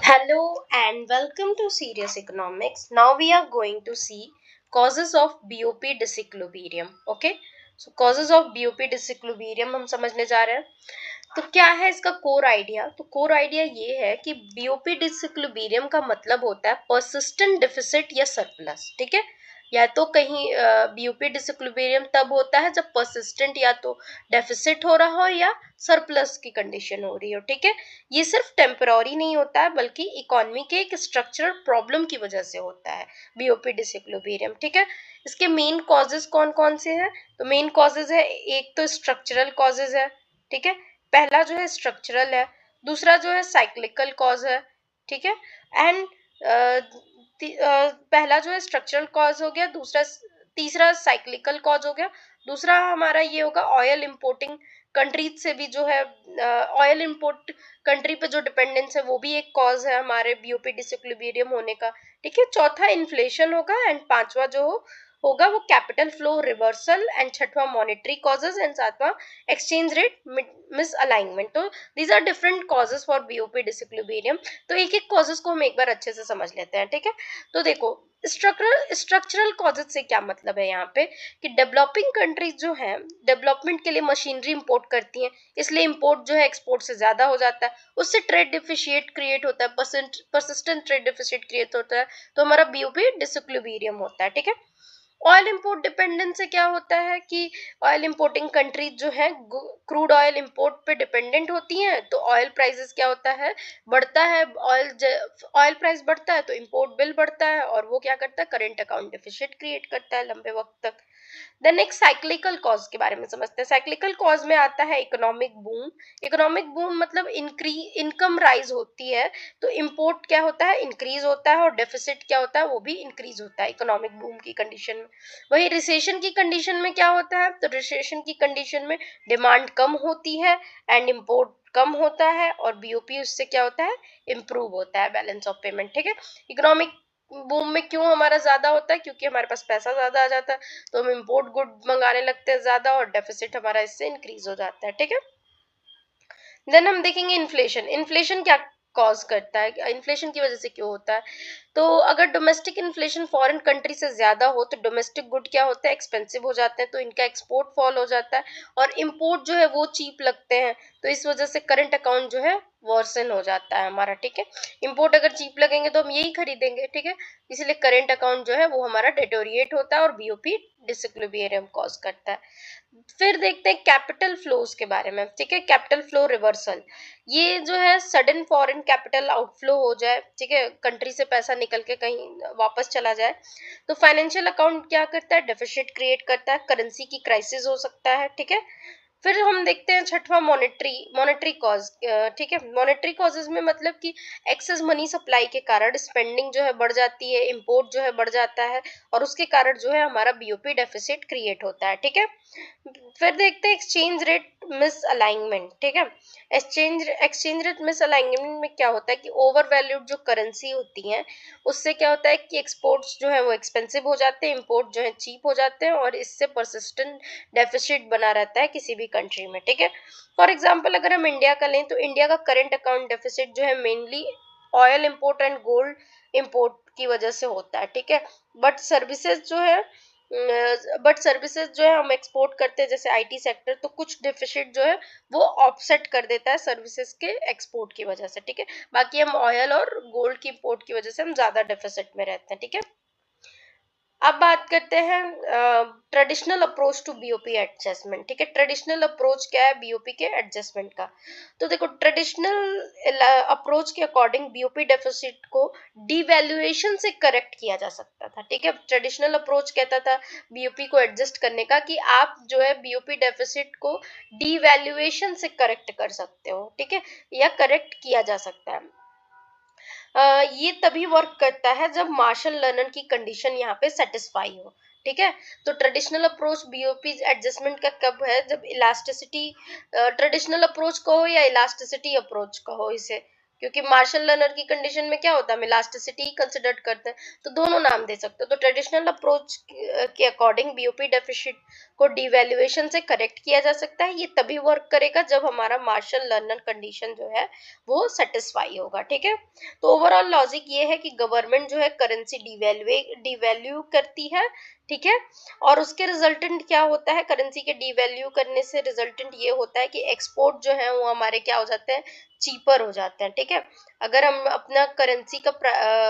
Hello and welcome to Serious Economics. Now we are going to see causes of BOP disequilibrium. Okay, so causes of BOP disequilibrium हम समझने जा रहे हैं. तो क्या है इसका कोर आइडिया? तो कोर आइडिया ये है कि बीओपी डिसइक्विलिब्रियम का मतलब होता है परसिस्टेंट डिफिसिट या सरप्लस. ठीक है, या तो कहीं बीओपी डिसइक्विलिब्रियम तब होता है जब परसिस्टेंट या तो डेफिसिट हो रहा हो या सरप्लस की कंडीशन हो रही हो. ठीक है, ये सिर्फ टेम्पररी नहीं होता है बल्कि इकोनॉमी के एक स्ट्रक्चरल प्रॉब्लम की वजह से होता है बीओपी डिसइक्विलिब्रियम. ठीक है, इसके मेन कॉजेज कौन कौन से हैं? तो मेन कॉजेज है, एक तो स्ट्रक्चरल कॉजेज है. ठीक है, पहला जो है स्ट्रक्चरल है, दूसरा जो है साइक्लिकल कॉज है. ठीक है, एंड पहला जो है स्ट्रक्चरल कॉज हो गया, दूसरा तीसरा साइक्लिकल कॉज हो गया, दूसरा हमारा ये होगा ऑयल इंपोर्टिंग कंट्रीज से भी जो है ऑयल इंपोर्ट कंट्री पे जो डिपेंडेंस है वो भी एक कॉज है हमारे बीओपी डिसइक्विलिब्रियम होने का. ठीक है, चौथा इन्फ्लेशन होगा एंड पांचवा जो होगा वो कैपिटल फ्लो रिवर्सल एंड छठवां मॉनेटरी कॉजेज एंड सातवां एक्सचेंज रेट मिस अलाइनमेंट. तो these are different causes for BOP disequilibrium. तो एक एक कॉजेज को हम एक बार अच्छे से समझ लेते हैं. ठीक है, तो देखो स्ट्रक्चरल कॉजेज से क्या मतलब है यहाँ पे कि डेवलपिंग कंट्रीज जो है डेवलपमेंट के लिए मशीनरी इंपोर्ट करती हैं, इसलिए इंपोर्ट जो है एक्सपोर्ट से ज्यादा हो जाता है, उससे ट्रेड डिफिशिएट क्रिएट होता है, परसिस्टेंट ट्रेड डिफिशिएट क्रिएट होता है, तो हमारा बीओपी डिसइक्विलिब्रियम होता है. ठीक है, ऑयल इंपोर्ट डिपेंडेंस से क्या होता है कि ऑयल इंपोर्टिंग कंट्रीज जो है क्रूड ऑयल इंपोर्ट पे डिपेंडेंट होती हैं, तो ऑयल प्राइसेस क्या होता है, बढ़ता है. ऑयल प्राइस बढ़ता है तो इंपोर्ट बिल बढ़ता है और वो क्या करता है, करेंट अकाउंट डेफिसिट क्रिएट करता है लंबे वक्त तक. देन नेक्स्ट साइक्लिकल कॉज के बारे में समझते हैं. साइक्लिकल कॉज में आता है इकोनॉमिक बूम. इकोनॉमिक बूम मतलब इनकम राइज होती है तो इंपोर्ट क्या होता है, इंक्रीज होता है, और डेफिसिट क्या होता है, वो भी इंक्रीज होता है इकोनॉमिक बूम की कंडीशन में. वही रिसेशन की कंडीशन में क्या होता है, तो रिसेशन की कंडीशन में डिमांड कम होती है एंड इंपोर्ट कम होता है और बीओपी उससे क्या होता है, इंप्रूव होता है, बैलेंस ऑफ पेमेंट. ठीक है, इकोनॉमिक बूम में क्यों हमारा ज्यादा होता है, क्योंकि हमारे पास पैसा ज्यादा आ जाता है तो हम इंपोर्ट गुड मंगाने लगते हैं ज्यादा और डेफिसिट हमारा इससे इंक्रीज हो जाता है. ठीक है, देन हम देखेंगे इन्फ्लेशन. इन्फ्लेशन क्या कॉज करता है, इन्फ्लेशन की वजह से क्यों होता है? तो अगर डोमेस्टिक इन्फ्लेशन फॉरेन कंट्री से ज्यादा हो तो डोमेस्टिक गुड क्या होता है, एक्सपेंसिव हो जाते हैं, तो इनका एक्सपोर्ट फॉल हो जाता है और इंपोर्ट जो है वो चीप लगते हैं, तो इस वजह से करंट अकाउंट जो है वर्सन हो जाता है हमारा. ठीक है, इंपोर्ट अगर चीप लगेंगे तो हम यही खरीदेंगे. ठीक है, इसलिए करंट अकाउंट जो है वो हमारा डेटोरिएट होता है और बीओपी डिसइक्विलिब्रियम कॉज करता है. फिर देखते हैं कैपिटल फ्लोज के बारे में. ठीक है, कैपिटल फ्लो रिवर्सल, ये जो है सडन फॉरेन कैपिटल आउटफ्लो हो जाए, ठीक है, कंट्री से पैसा निकल के कहीं वापस चला जाए, तो फाइनेंशियल अकाउंट क्या करता है, डेफिसिट क्रिएट करता है, करेंसी की क्राइसिस हो सकता है. ठीक है, फिर हम देखते हैं छठवां मॉनेटरी कॉज. ठीक है, मॉनेटरी कॉजेज में मतलब कि एक्सेस मनी सप्लाई के कारण स्पेंडिंग जो है बढ़ जाती है, इंपोर्ट जो है बढ़ जाता है और उसके कारण जो है हमारा बीओपी डेफिसिट क्रिएट होता है. ठीक है, फिर देखते हैं एक्सचेंज रेट मिस अलाइनमेंट. ठीक है, एक्सचेंज रेट मिस अलाइनमेंट में क्या होता है कि ओवर वैल्यूड जो करेंसी होती है उससे क्या होता है कि एक्सपोर्ट्स जो है वो एक्सपेंसिव हो जाते हैं, इंपोर्ट जो है चीप हो जाते हैं और इससे परसिस्टेंट डेफिसिट बना रहता है किसी भी कंट्री में. ठीक है, फॉर एग्जांपल अगर हम इंडिया का लें तो इंडिया का करंट अकाउंट डेफिसिट जो है mainly oil import and gold import की वजह से होता है. ठीक है, बट सर्विसेज जो है सर्विसेज जो है हम एक्सपोर्ट करते हैं जैसे आईटी सेक्टर, तो कुछ डिफिसिट जो है वो ऑफसेट कर देता है सर्विसेज के एक्सपोर्ट की वजह से. ठीक है, बाकी हम ऑयल और गोल्ड की इंपोर्ट की वजह से हम ज्यादा डेफिसिट में रहते हैं. ठीक है, अब बात करते हैं traditional approach to BOP adjustment. ठीक है, ट्रेडिशनल अप्रोच क्या है बीओपी के एडजस्टमेंट का? तो देखो ट्रेडिशनल अप्रोच के अकॉर्डिंग बीओपी डेफिसिट को डिवैल्यूएशन से करेक्ट किया जा सकता था. ठीक है, ट्रेडिशनल अप्रोच कहता था बीओपी को एडजस्ट करने का कि आप जो है बीओपी डेफिसिट को डिवैल्यूएशन से करेक्ट कर सकते हो. ठीक है, या करेक्ट किया जा सकता है. ये तभी वर्क करता है जब मार्शल लर्नर की कंडीशन यहाँ पे सेटिस्फाई हो. ठीक है, तो ट्रेडिशनल अप्रोच बीओपी एडजस्टमेंट का कब है, जब इलास्टिसिटी, ट्रेडिशनल अप्रोच कहो या इलास्टिसिटी अप्रोच कहो इसे, क्योंकि मार्शल लर्नर की कंडीशन में क्या होता है, हम इलास्टिसिटी कंसिडर करते हैं, तो दोनों नाम दे सकते हो। तो ट्रेडिशनल अप्रोच के अकॉर्डिंग बीओपी डेफिसिट को डिवैल्यूएशन से करेक्ट किया जा सकता है। ये तभी वर्क करेगा जब हमारा मार्शल लर्नर कंडीशन जो है वो सेटिस्फाई होगा, ठीक है। तो ओवरऑल लॉजिक ये है कि गवर्नमेंट जो है करेंसी डिवैल्यू करती है, ठीक है। और उसके रिजल्टेंट क्या होता है, करेंसी के डिवैल्यू करने से रिजल्टेंट ये होता है कि एक्सपोर्ट जो है वो हमारे क्या हो जाते हैं, चीपर हो जाते हैं, ठीक है। अगर हम अपना करेंसी का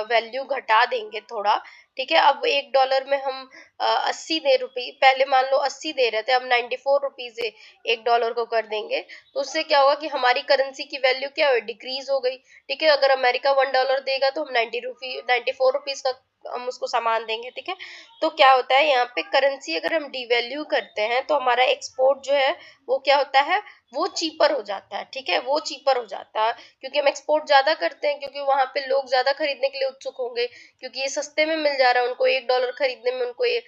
वैल्यू घटा देंगे थोड़ा, ठीक है, अब $1 में हम 80 दे रुपये, पहले मान लो 80 दे रहे थे, अब 94 रुपीज $1 को कर देंगे, तो उससे क्या होगा कि हमारी करेंसी की वैल्यू क्या हुई, डिक्रीज हो गई, ठीक है। अगर अमेरिका $1 देगा तो हम 94 रुपीज का हम उसको सामान देंगे, ठीक है। तो क्या होता है यहाँ पे, करेंसी अगर हम डिवैल्यू करते हैं तो हमारा एक्सपोर्ट जो है वो क्या होता है, वो चीपर हो जाता है, ठीक है, वो चीपर हो जाता है, क्योंकि हम एक्सपोर्ट ज्यादा करते हैं, क्योंकि वहां पे लोग ज्यादा खरीदने के लिए उत्सुक होंगे, क्योंकि ये सस्ते में मिल जा रहा है उनको, $1 खरीदने में उनको ये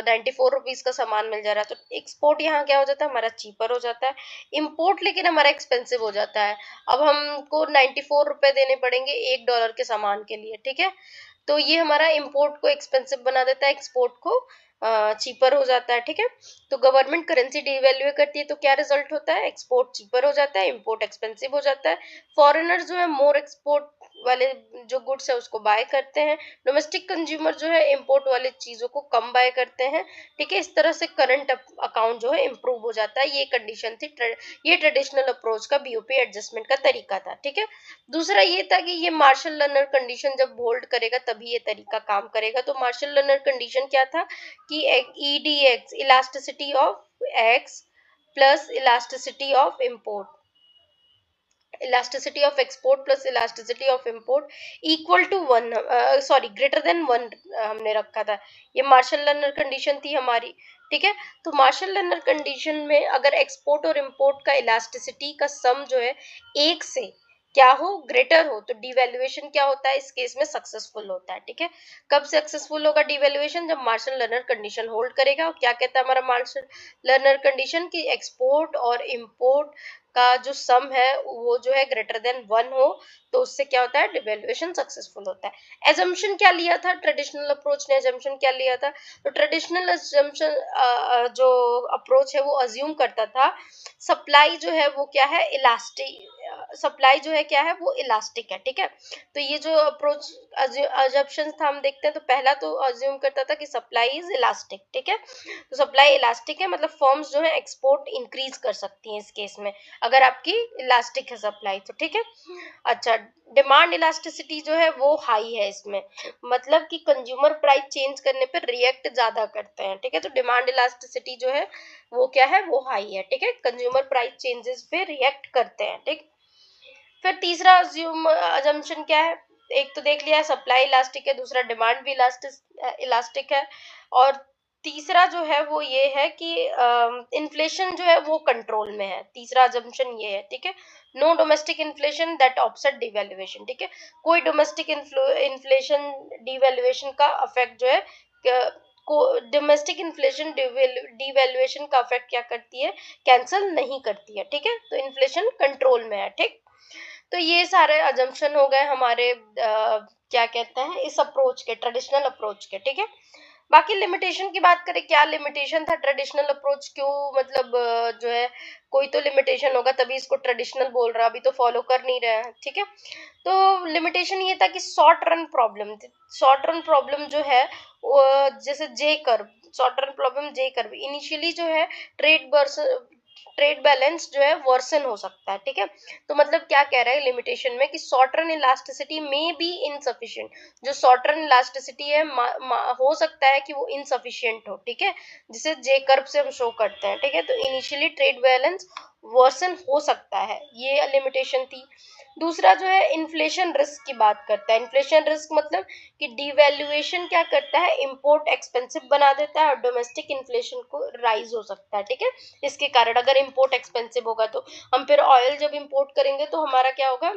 94 रुपीज का सामान मिल जा रहा है। तो एक्सपोर्ट यहाँ क्या हो जाता है, हमारा चीपर हो जाता है। इम्पोर्ट लेकिन हमारा एक्सपेंसिव हो जाता है, अब हमको 94 रुपए देने पड़ेंगे $1 के सामान के लिए, ठीक है। तो ये हमारा इंपोर्ट को एक्सपेंसिव बना देता है, एक्सपोर्ट को चीपर हो जाता है, ठीक है। तो गवर्नमेंट करेंसी डिवैल्यू करती है तो क्या रिजल्ट होता है, एक्सपोर्ट चीपर हो जाता है, इंपोर्ट एक्सपेंसिव हो जाता है। फॉरेनर जो है मोर एक्सपोर्ट वाले जो गुड्स है उसको बाय करते हैं, डोमेस्टिक कंज्यूमर जो है इंपोर्ट वाले चीजों को कम बाय करते हैं, ठीक है। इस तरह से करंट अकाउंट जो है इम्प्रूव हो जाता है। ये कंडीशन थी, ये ट्रेडिशनल अप्रोच का बीओपी एडजस्टमेंट का तरीका था, ठीक है। दूसरा ये था कि ये मार्शल लर्नर कंडीशन जब होल्ड करेगा तभी ये तरीका काम करेगा। तो मार्शल लर्नर कंडीशन क्या था कि EDX, elasticity of X plus elasticity of import, elasticity of export plus elasticity of import equal to 1, sorry greater than 1 हमने रखा था। ये मार्शल लर्नर कंडीशन थी हमारी, ठीक है। तो मार्शल लर्नर कंडीशन में अगर एक्सपोर्ट और इंपोर्ट का इलास्टिसिटी का सम जो है एक से क्या हो, ग्रेटर हो, तो डिवैल्यूएशन क्या होता है, इस केस में सक्सेसफुल होता है, ठीक है। कब सक्सेसफुल होगा डिवैल्यूएशन, जब मार्शल लर्नर कंडीशन होल्ड करेगा। और क्या कहता है हमारा मार्शल लर्नर कंडीशन की एक्सपोर्ट और इंपोर्ट का जो सम है वो जो है ग्रेटर देन 1 हो, तो उससे क्या होता है, डिवैल्यूएशन सक्सेसफुल होता है। एजम्पशन क्या लिया था ट्रेडिशनल अप्रोच ने, एजम्पशन क्या लिया था, तो ट्रेडिशनल एजम्पशन जो अप्रोच है वो अज्यूम करता था सप्लाई जो है वो क्या है, इलास्टिक, सप्लाई जो है क्या है, वो इलास्टिक है, ठीक है। तो ये जो अप्रोच अजम्पशन था हम देखते हैं, तो पहला तो अज्यूम करता था कि सप्लाई इज इलास्टिक, ठीक है। तो सप्लाई इलास्टिक है, मतलब फर्म्स जो है एक्सपोर्ट इंक्रीज कर सकती हैं इस केस में, अगर आपकी इलास्टिक है सप्लाई तो, ठीक है। अच्छा, डिमांड इलास्टिसिटी जो है वो हाई है इसमें, मतलब कि कंज्यूमर प्राइस चेंज करने पर रिएक्ट ज्यादा करते हैं, ठीक है। तो डिमांड इलास्टिसिटी जो है वो क्या है, वो हाई है, ठीक है, कंज्यूमर प्राइस चेंजेस पे रिएक्ट करते हैं, ठीक। फिर तीसरा अजम्पशन क्या है, एक तो देख लिया है सप्लाई इलास्टिक है, दूसरा डिमांड भी इलास्टिक है, और तीसरा जो है वो ये है कि इन्फ्लेशन जो है वो कंट्रोल में है। तीसरा अजम्पशन ये है, ठीक है, no domestic inflation that offset devaluation, ठीक है। कोई डोमेस्टिक इन्फ्लेशन डिवैल्यूएशन का अफेक्ट जो है, को डोमेस्टिक इन्फ्लेशन डिवैल्यूएशन का अफेक्ट क्या करती है, कैंसल नहीं करती है, ठीक है। तो इन्फ्लेशन कंट्रोल में है, ठीक। तो ये सारे अजम्पशन हो गए हमारे क्या कहते हैं इस अप्रोच के, ट्रेडिशनल अप्रोच के, ठीक है। बाकी लिमिटेशन की बात करें, क्या लिमिटेशन था ट्रेडिशनल अप्रोच, क्यों मतलब जो है कोई तो लिमिटेशन होगा तभी इसको ट्रेडिशनल बोल रहा, अभी तो फॉलो कर नहीं रहे हैं, ठीक है। तो लिमिटेशन ये था कि शॉर्ट रन प्रॉब्लम जो है जैसे J curve, short run problem J curve initially जो है ट्रेड बैलेंस जो है वर्सन हो सकता है, ठीक है। तो मतलब क्या कह रहा है लिमिटेशन में कि शॉर्ट रन इलास्टिसिटी में बी इनसफिशिएंट, जो शॉर्ट रन इलास्टिसिटी है हो सकता है कि वो इनसफिशिएंट हो, ठीक है, जिसे जे कर्व से हम शो करते हैं, ठीक है। तो इनिशियली ट्रेड बैलेंस वर्सन हो सकता है, ये लिमिटेशन थी। दूसरा जो है इन्फ्लेशन रिस्क की बात करता है। इन्फ्लेशन रिस्क मतलब कि डिवैल्यूएशन क्या करता है, इंपोर्ट एक्सपेंसिव बना देता है और डोमेस्टिक इन्फ्लेशन को राइज हो सकता है, ठीक है। इसके कारण अगर इंपोर्ट एक्सपेंसिव होगा तो हम फिर ऑयल जब इंपोर्ट करेंगे तो हमारा क्या होगा,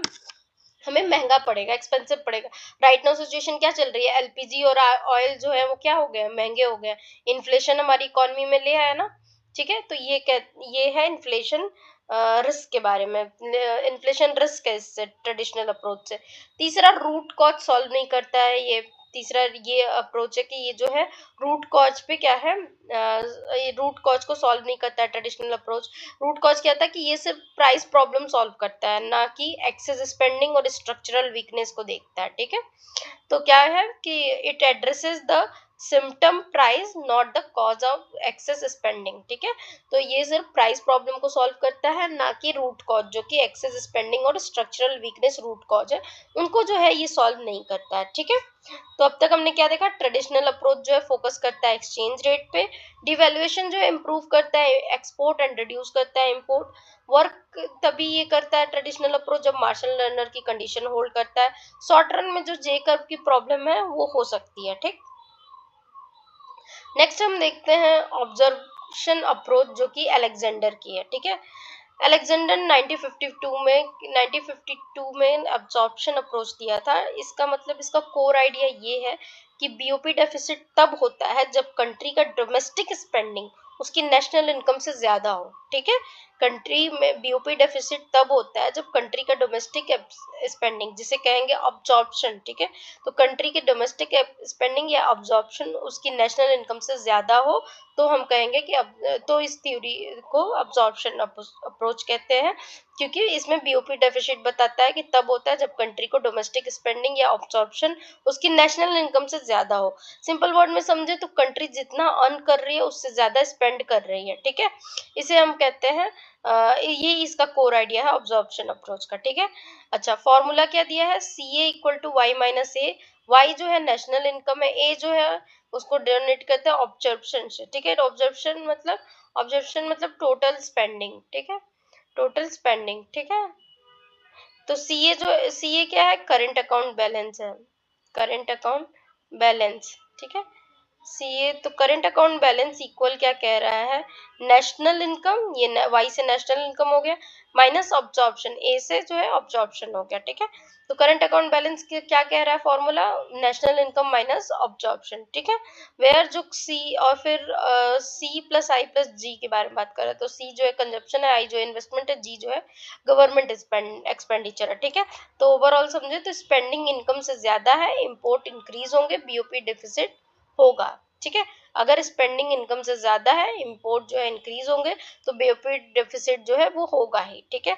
हमें महंगा पड़ेगा, एक्सपेंसिव पड़ेगा। राइट नाउ सिचुएशन क्या चल रही है, एलपीजी और ऑयल जो है वो क्या हो गए, महंगे हो गए, इन्फ्लेशन हमारी इकोनॉमी में ले आया ना, ठीक है। तो ये है इन्फ्लेशन रिस्क के बारे में, इन्फ्लेशन रिस्क है इससे, ट्रेडिशनल अप्रोच से। तीसरा, रूट कॉज सॉल्व नहीं करता है ये। तीसरा ये अप्रोच है कि ये जो है रूट कॉज पे क्या है, ये रूट कॉज को सॉल्व नहीं करता है ट्रेडिशनल अप्रोच। रूट कॉज क्या था कि ये सिर्फ प्राइस प्रॉब्लम सॉल्व करता है, ना कि एक्सेस स्पेंडिंग और स्ट्रक्चरल वीकनेस को देखता है, ठीक है। तो क्या है कि it addresses the symptom price not the cause of excess spending, ठीक है। तो ये सिर्फ प्राइस प्रॉब्लम को सॉल्व करता है, ना कि रूट कॉज, जो कि एक्सेस स्पेंडिंग और स्ट्रक्चरल वीकनेस रूट कॉज है, उनको जो है ये सॉल्व नहीं करता है, ठीक है। तो अब तक हमने क्या देखा, ट्रेडिशनल अप्रोच जो है फोकस करता है एक्सचेंज रेट पे, डिवैल्यूएशन जो है इम्प्रूव करता है एक्सपोर्ट एंड रिड्यूस करता है इम्पोर्ट। वर्क तभी ये करता है ट्रेडिशनल अप्रोच जब मार्शल लर्नर की कंडीशन होल्ड करता है। शॉर्ट रन में जो जे कर्व की प्रॉब्लम है वो हो सकती है, ठीक। नेक्स्ट हम देखते हैं ऑब्जर्वेशन अप्रोच, जो कि अलेक्जेंडर की है, ठीक है। अलेक्जेंडर 1952 में अब्जॉर्प्शन अप्रोच दिया था। इसका मतलब, इसका कोर आइडिया ये है कि बीओपी डेफिसिट तब होता है जब कंट्री का डोमेस्टिक स्पेंडिंग उसकी नेशनल इनकम से ज्यादा हो, ठीक है। कंट्री में बीओपी डेफिसिट तब होता है जब कंट्री का डोमेस्टिक स्पेंडिंग, जिसे कहेंगे अब्जॉर्प्शन, ठीक है। तो कंट्री की डोमेस्टिक स्पेंडिंग या अब्जॉर्प्शन उसकी नेशनल इनकम से ज्यादा हो, तो हम कहेंगे कि अब तो इस थ्योरी को अब्जॉर्प्शन अप्रोच कहते हैं, क्योंकि इसमें बीओपी डेफिसिट बताता है कि तब होता है जब कंट्री को डोमेस्टिक स्पेंडिंग या अब्जॉर्प्शन उसकी नेशनल इनकम से ज्यादा हो। सिंपल वर्ड में समझे तो कंट्री जितना अर्न कर रही है उससे ज्यादा स्पेंड कर रही है, ठीक है। इसे हम कहते हैं, ये इसका कोर आइडिया है ऑब्जॉर्प्शन अप्रोच का, ठीक है। अच्छा, फॉर्मूला क्या दिया है, C A equal to Y minus A. Y जो है नेशनल इनकम है, ए जो है उसको डिनोट करते हैं ऑब्जर्प्शन से, ठीक है। ऑब्जर्प्शन मतलब टोटल स्पेंडिंग, ठीक है, टोटल स्पेंडिंग, ठीक है। तो सी ए क्या है, करंट अकाउंट बैलेंस है, करंट अकाउंट बैलेंस, ठीक है। सीए तो करंट अकाउंट बैलेंस इक्वल क्या कह रहा है, नेशनल इनकम, ये वाई से नेशनल इनकम हो गया, माइनस ऑब्जॉर्प्शन, ए से जो है ऑब्जॉर्प्शन हो गया, ठीक है। तो करंट अकाउंट बैलेंस क्या कह रहा है formula, national income minus absorption, ठीक है। वेयर जो सी और फिर सी प्लस आई प्लस जी के बारे में बात कर रहे हैं, तो सी जो है कंजप्शन है, आई जो है इन्वेस्टमेंट है, जी जो है गवर्नमेंट एक्सपेंडिचर है, ठीक है। तो ओवरऑल समझे तो स्पेंडिंग इनकम से ज्यादा है, इम्पोर्ट इंक्रीज होंगे, बीओपी डेफिसिट होगा, ठीक है। अगर स्पेंडिंग इनकम से ज्यादा है, इंपोर्ट जो है इंक्रीज होंगे, तो बीओपी डेफिसिट जो है वो होगा ही, ठीक है।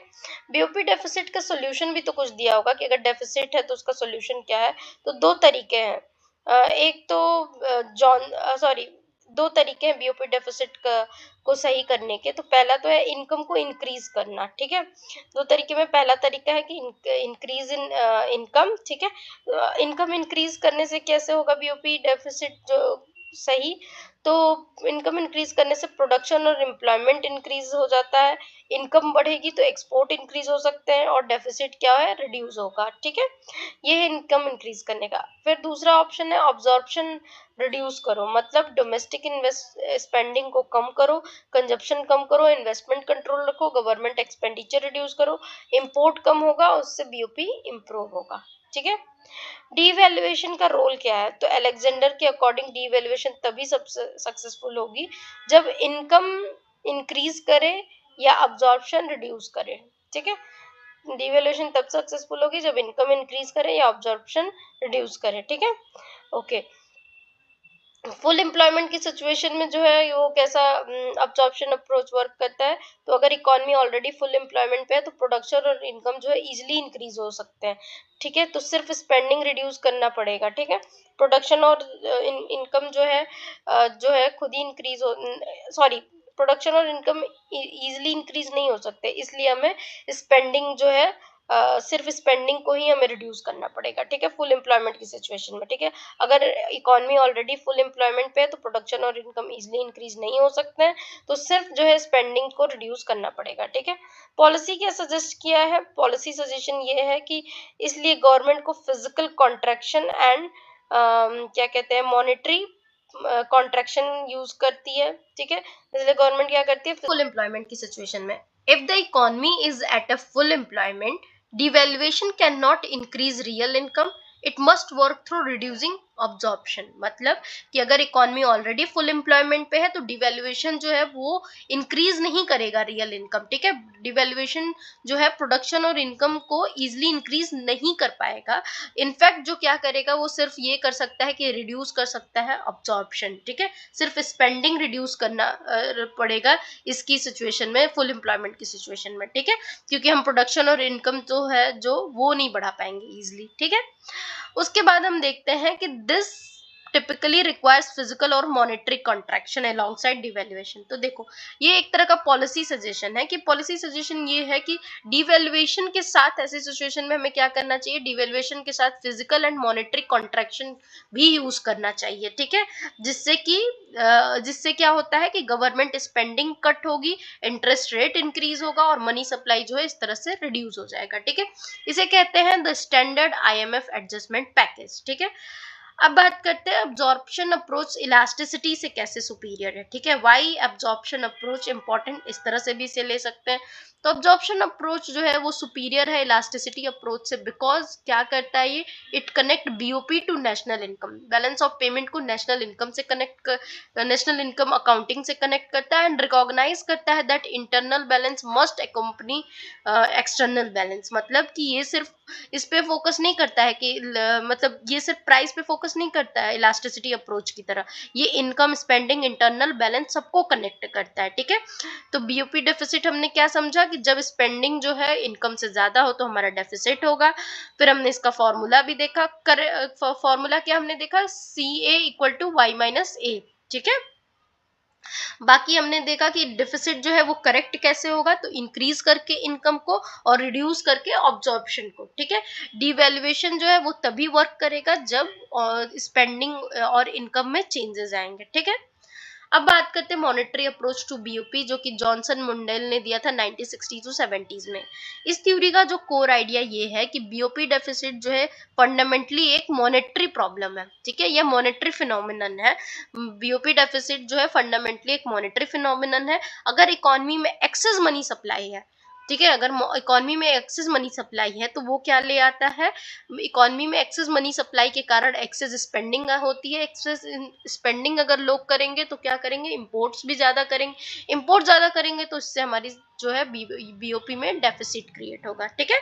बीओपी डेफिसिट का सोल्यूशन भी तो कुछ दिया होगा कि अगर डेफिसिट है तो उसका सोल्यूशन क्या है। तो दो तरीके हैं, एक तो जॉन सॉरी दो तरीके हैं बीओपी डेफिसिट का को सही करने के। तो पहला तो है इनकम को इंक्रीज करना, ठीक है। दो तरीके में पहला तरीका है कि इंक्रीज इन इनकम, ठीक है। इनकम इंक्रीज करने से कैसे होगा बीओपी डेफिसिट जो सही, तो इनकम इंक्रीज करने से प्रोडक्शन और एम्प्लॉयमेंट इंक्रीज हो जाता है, इनकम बढ़ेगी तो एक्सपोर्ट इंक्रीज हो सकते हैं और डेफिसिट क्या है, रिड्यूस होगा, ठीक है। ये है इनकम इंक्रीज करने का। फिर दूसरा ऑप्शन है ऑब्जॉर्प्शन रिड्यूस करो, मतलब डोमेस्टिक इन्वेस्ट स्पेंडिंग को कम करो, कंजप्शन कम करो, इन्वेस्टमेंट कंट्रोल रखो, गवर्नमेंट एक्सपेंडिचर रिड्यूस करो, इंपोर्ट कम होगा, उससे बीओपी इंप्रूव होगा, ठीक है। डीवैल्यूएशन का रोल क्या है, तो अलेक्जेंडर के अकॉर्डिंग डीवैल्यूएशन तभी सक्सेसफुल होगी जब इनकम इंक्रीज करे या अब्जॉर्प्शन रिड्यूस करे, ठीक है। डीवैल्यूएशन तब सक्सेसफुल होगी जब इनकम इंक्रीज करे या अब्जॉर्प्शन रिड्यूस करे, ठीक है। ओके, फुल एम्प्लॉयमेंट की सिचुएशन में जो है वो कैसा अब्जॉर्प्शन अप्रोच वर्क करता है। तो अगर इकोनॉमी ऑलरेडी फुल एम्प्लॉयमेंट पे है तो प्रोडक्शन और इनकम जो है इजीली इंक्रीज हो सकते हैं, ठीक है। तो सिर्फ स्पेंडिंग रिड्यूस करना पड़ेगा, ठीक है। प्रोडक्शन और इनकम जो है खुद ही इंक्रीज हो, सॉरी, प्रोडक्शन और इनकम इजीली इंक्रीज नहीं हो सकते, इसलिए हमें स्पेंडिंग जो है सिर्फ स्पेंडिंग को ही हमें रिड्यूस करना पड़ेगा, ठीक है, फुल एम्प्लॉयमेंट की सिचुएशन में, ठीक है। अगर इकोनॉमी ऑलरेडी फुल एम्प्लॉयमेंट पे है तो प्रोडक्शन और इनकम इजीली इंक्रीज नहीं हो सकते हैं, तो सिर्फ जो है स्पेंडिंग को रिड्यूस करना पड़ेगा, ठीक है। पॉलिसी क्या सजेस्ट किया है, पॉलिसी सजेशन ये है कि इसलिए गवर्नमेंट को फिजिकल कॉन्ट्रैक्शन एंड क्या कहते हैं मॉनेटरी कॉन्ट्रैक्शन यूज करती है, ठीक है। इसलिए गवर्नमेंट क्या करती है फुल एम्प्लॉयमेंट की सिचुएशन में, if the economy is at a full employment, devaluation cannot increase real income, it must work through reducing absorption, मतलब कि अगर इकोनॉमी ऑलरेडी फुल एम्प्लॉयमेंट पे है तो डिवैल्यूएशन जो है वो इंक्रीज नहीं करेगा रियल इनकम, ठीक है। डिवैल्यूएशन जो है प्रोडक्शन और इनकम को इजिली इंक्रीज नहीं कर पाएगा। इनफैक्ट जो क्या करेगा वो सिर्फ ये कर सकता है कि रिड्यूस कर सकता है ऑब्जॉर्प्शन, ठीक है। सिर्फ स्पेंडिंग रिड्यूस करना पड़ेगा इसकी सिचुएशन में, फुल एम्प्लॉयमेंट की सिचुएशन में, ठीक है, क्योंकि हम प्रोडक्शन और इनकम जो है जो वो नहीं बढ़ा पाएंगे इजिली, ठीक है। उसके बाद हम देखते हैं कि दिस टिपिकली रिक्वायर्स फिजिकल और मॉनेटरी कॉन्ट्रैक्शन अलोंगसाइड डिवैल्यूएशन। तो देखो ये एक तरह का पॉलिसी सजेशन है, कि पॉलिसी सजेशन ये है कि डिवैल्यूएशन के साथ ऐसी सिचुएशन में हमें क्या करना चाहिए, डिवैल्यूएशन के साथ फिजिकल एंड मॉनेटरी कॉन्ट्रैक्शन भी यूज करना चाहिए, ठीक है। जिससे क्या होता है कि गवर्नमेंट स्पेंडिंग कट होगी, इंटरेस्ट रेट इंक्रीज होगा और मनी सप्लाई जो है इस तरह से रिड्यूस हो जाएगा, ठीक है। इसे कहते हैं the standard IMF adjustment package, ठीक है। अब बात करते हैं अब्जॉर्प्शन अप्रोच इलास्टिसिटी से कैसे सुपीरियर है, ठीक है। वाई अब्जॉर्प्शन अप्रोच इंपॉर्टेंट, इस तरह से भी इसे ले सकते हैं। तो अब्जॉर्प्शन अप्रोच जो है वो सुपीरियर है इलास्टिसिटी अप्रोच से, बिकॉज क्या करता है ये, it connect BOP to national income, balance of payment को नेशनल इनकम से कनेक्ट कर, नेशनल इनकम अकाउंटिंग से कनेक्ट करता है, एंड रिकॉग्नाइज करता है that internal balance must accompany external balance. मतलब कि ये सिर्फ इस पे फोकस नहीं करता है कि मतलब ये सिर्फ प्राइस पे फोकस नहीं करता है इलास्टिसिटी अप्रोच की तरह, ये इनकम, स्पेंडिंग, इंटरनल बैलेंस सबको कनेक्ट करता है, ठीक है। तो बीओपी डेफिसिट हमने क्या समझा कि जब स्पेंडिंग जो है इनकम से ज्यादा हो तो हमारा डेफिसिट होगा। फिर हमने इसका फॉर्मूला भी देखा, फॉर्मूला क्या हमने देखा, सी A equal to Y minus ए, ठीक है। बाकी हमने देखा कि डिफिसिट जो है वो करेक्ट कैसे होगा, तो इंक्रीज करके इनकम को और रिड्यूस करके ऑब्जॉर्प्शन को, ठीक है। डिवैल्यूएशन जो है वो तभी वर्क करेगा जब स्पेंडिंग और इनकम में चेंजेस आएंगे, ठीक है। अब बात करते हैं मॉनेटरी अप्रोच टू बीओपी, जो कि जॉनसन मुंडेल ने दिया था 1960 टू 70s में। इस थ्योरी का जो कोर आइडिया ये है कि बीओपी डेफिसिट जो है फंडामेंटली एक मॉनेटरी प्रॉब्लम है, ठीक है, यह मॉनेटरी फिनोमिनन है। बीओपी डेफिसिट जो है फंडामेंटली एक मॉनेटरी फिनोमिनन है। अगर इकोनॉमी में एक्सेस मनी सप्लाई है, ठीक है, अगर इकोनॉमी में एक्सेस मनी सप्लाई है तो वो क्या ले आता है, इकोनॉमी में एक्सेस मनी सप्लाई के कारण एक्सेस स्पेंडिंग होती है। एक्सेस स्पेंडिंग अगर लोग करेंगे तो क्या करेंगे, इंपोर्ट्स भी ज्यादा करेंगे, इंपोर्ट ज्यादा करेंगे तो इससे हमारी जो है बीओपी में डेफिसिट क्रिएट होगा, ठीक है।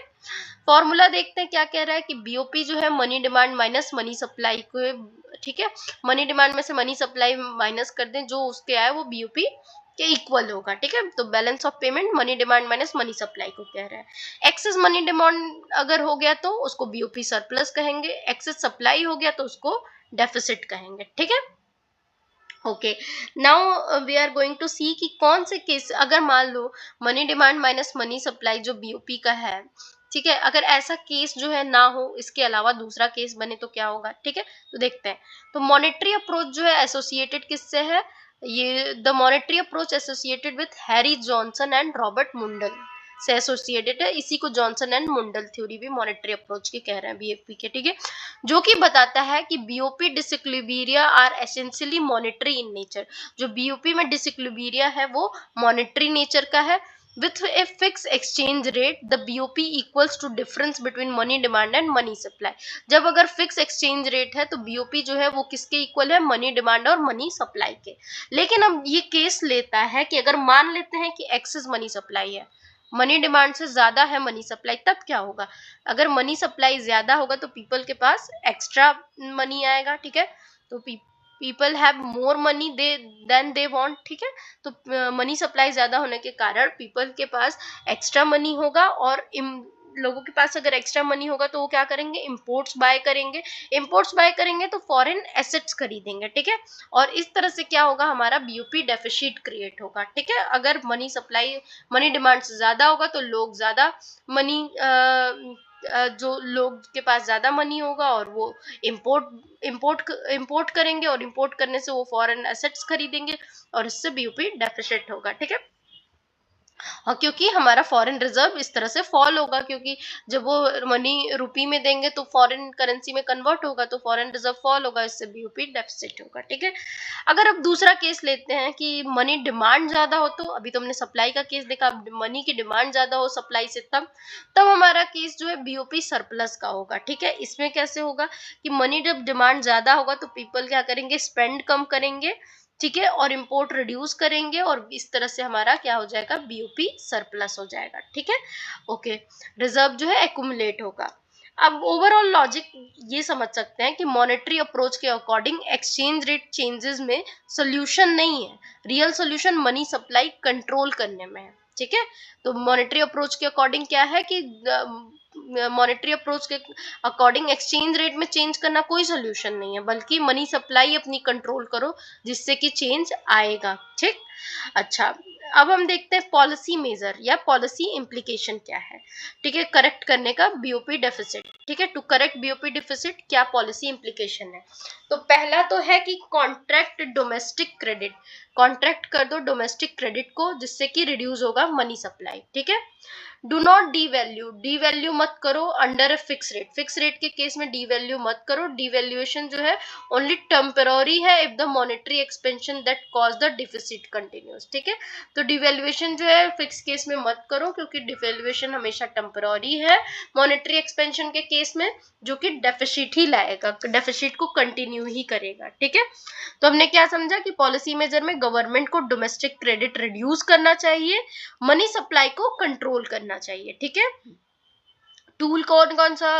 फॉर्मूला देखते हैं क्या कह रहा है कि बीओपी जो है money demand minus money supply को, ठीक है, मनी डिमांड में से मनी सप्लाई माइनस कर दें, जो उसके आए वो बीओपी के इक्वल होगा, ठीक है। तो balance of payment money demand minus money supply को कह रहा है। एक्सेस मनी डिमांड अगर हो गया तो उसको बीओपी सरप्लस कहेंगे, एक्सेस सप्लाई हो गया तो उसको डेफिसिट कहेंगे, ठीक है। Okay, now we are going to see कि कौन से केस, अगर मान लो money demand minus money supply जो बीओपी का है, ठीक है, अगर ऐसा केस जो है ना हो, इसके अलावा दूसरा केस बने तो क्या होगा, ठीक है। तो देखते हैं, तो मॉनेटरी अप्रोच जो है एसोसिएटेड किससे है, ये the monetary approach associated with Harry Johnson and Robert Mundal से एसोसिएटेड है। इसी को जॉनसन एंड मुंडल थ्योरी भी मॉनेटरी अप्रोच की कह रहे हैं, बीएपी के, ठीक है, जो कि बताता है कि BOP disequilibria are essentially monetary in nature. जो बीओपी में डिसइक्विलिब्रिया है वो मॉनेटरी नेचर का है। With a fixed exchange rate, the BOP equals to difference between money demand and money supply. जब अगर फिक्स एक्सचेंज रेट है तो BOP जो है वो किसके इक्वल है, मनी डिमांड और मनी सप्लाई के। लेकिन अब ये केस लेता है कि अगर मान लेते हैं कि एक्सेस मनी सप्लाई है, मनी डिमांड से ज्यादा है मनी सप्लाई, तब क्या होगा, अगर मनी सप्लाई ज्यादा होगा तो पीपल के पास एक्स्ट्रा मनी आएगा, ठीक है। तो people have more money they than they want, ठीक है। तो मनी सप्लाई ज्यादा होने के कारण पीपल के पास एक्स्ट्रा मनी होगा, और लोगों के पास अगर एक्स्ट्रा मनी होगा तो वो क्या करेंगे, इंपोर्ट्स बाय करेंगे, इंपोर्ट्स बाय करेंगे तो फॉरेन एसेट्स खरीदेंगे, ठीक है। और इस तरह से क्या होगा, हमारा बीओपी डेफिसिट क्रिएट होगा, ठीक है। अगर मनी सप्लाई मनी डिमांड से ज्यादा होगा तो लोग ज्यादा मनी जो लोग के पास ज्यादा मनी होगा और वो इंपोर्ट करेंगे, और इंपोर्ट करने से वो फॉरेन एसेट्स खरीदेंगे और इससे बीओपी डेफिसिट होगा, ठीक है। हाँ, क्योंकि हमारा फॉरेन रिजर्व इस तरह से फॉल होगा, क्योंकि जब वो मनी रुपी में देंगे तो फॉरेन करेंसी में कन्वर्ट होगा, तो फॉरेन रिजर्व फॉल होगा, इससे बीओपी डेफिसिट होगा। ठीक है। अगर अब दूसरा केस लेते हैं कि मनी डिमांड ज्यादा हो, तो अभी तो हमने सप्लाई का केस देखा, मनी की डिमांड ज्यादा हो सप्लाई से, तब हमारा केस जो है बीओपी सरप्लस का होगा। ठीक है। इसमें कैसे होगा कि मनी जब डिमांड ज्यादा होगा तो पीपल क्या करेंगे, स्पेंड कम करेंगे। ठीक है। और इंपोर्ट रिड्यूस करेंगे, और इस तरह से हमारा क्या हो जाएगा, बीओपी सरप्लस हो जाएगा। ठीक है। ओके। रिजर्व जो है एक्यूमुलेट होगा। अब ओवरऑल लॉजिक ये समझ सकते हैं कि मॉनेटरी अप्रोच के अकॉर्डिंग एक्सचेंज रेट चेंजेस में सोल्यूशन नहीं है, real solution money supply control करने में है। ठीक है। तो मॉनेटरी अप्रोच के अकॉर्डिंग क्या है कि मॉनेटरी अप्रोच के अकॉर्डिंग एक्सचेंज रेट में चेंज करना कोई सोल्यूशन नहीं है, बल्कि मनी सप्लाई अपनी कंट्रोल करो, जिससे कि चेंज आएगा। ठीक। अच्छा, अब हम देखते हैं पॉलिसी मेजर या पॉलिसी इम्प्लीकेशन क्या है। ठीक है। करेक्ट करने का बीओपी डेफिसिट। ठीक है। टू करेक्ट बीओपी डेफिसिट क्या पॉलिसी इम्प्लीकेशन है, तो पहला तो है कि कॉन्ट्रैक्ट डोमेस्टिक क्रेडिट, कॉन्ट्रैक्ट कर दो डोमेस्टिक क्रेडिट को, जिससे कि रिड्यूस होगा मनी सप्लाई। ठीक है। Do not D value, D value मत करो under a fix rate, fix rate के केस में डी वैल्यू मत करो। डिवैल्यूएशन जो है ओनली टेम्पररी है if the monetary expansion that cause the deficit continuous. ठीक है। तो डिवैल्यूएशन जो है फिक्स केस में मत करो, क्योंकि डिवैल्यूएशन हमेशा टेम्पररी है मॉनेटरी एक्सपेंशन के केस में, जो कि डेफिसिट ही लाएगा, डेफिसिट को कंटिन्यू ही करेगा। ठीक है। तो हमने क्या समझा कि पॉलिसी मेजर में गवर्नमेंट को डोमेस्टिक क्रेडिट रिड्यूस करना चाहिए, मनी सप्लाई को कंट्रोल करना चाहिए। ठीक है। टूल कौन कौन सा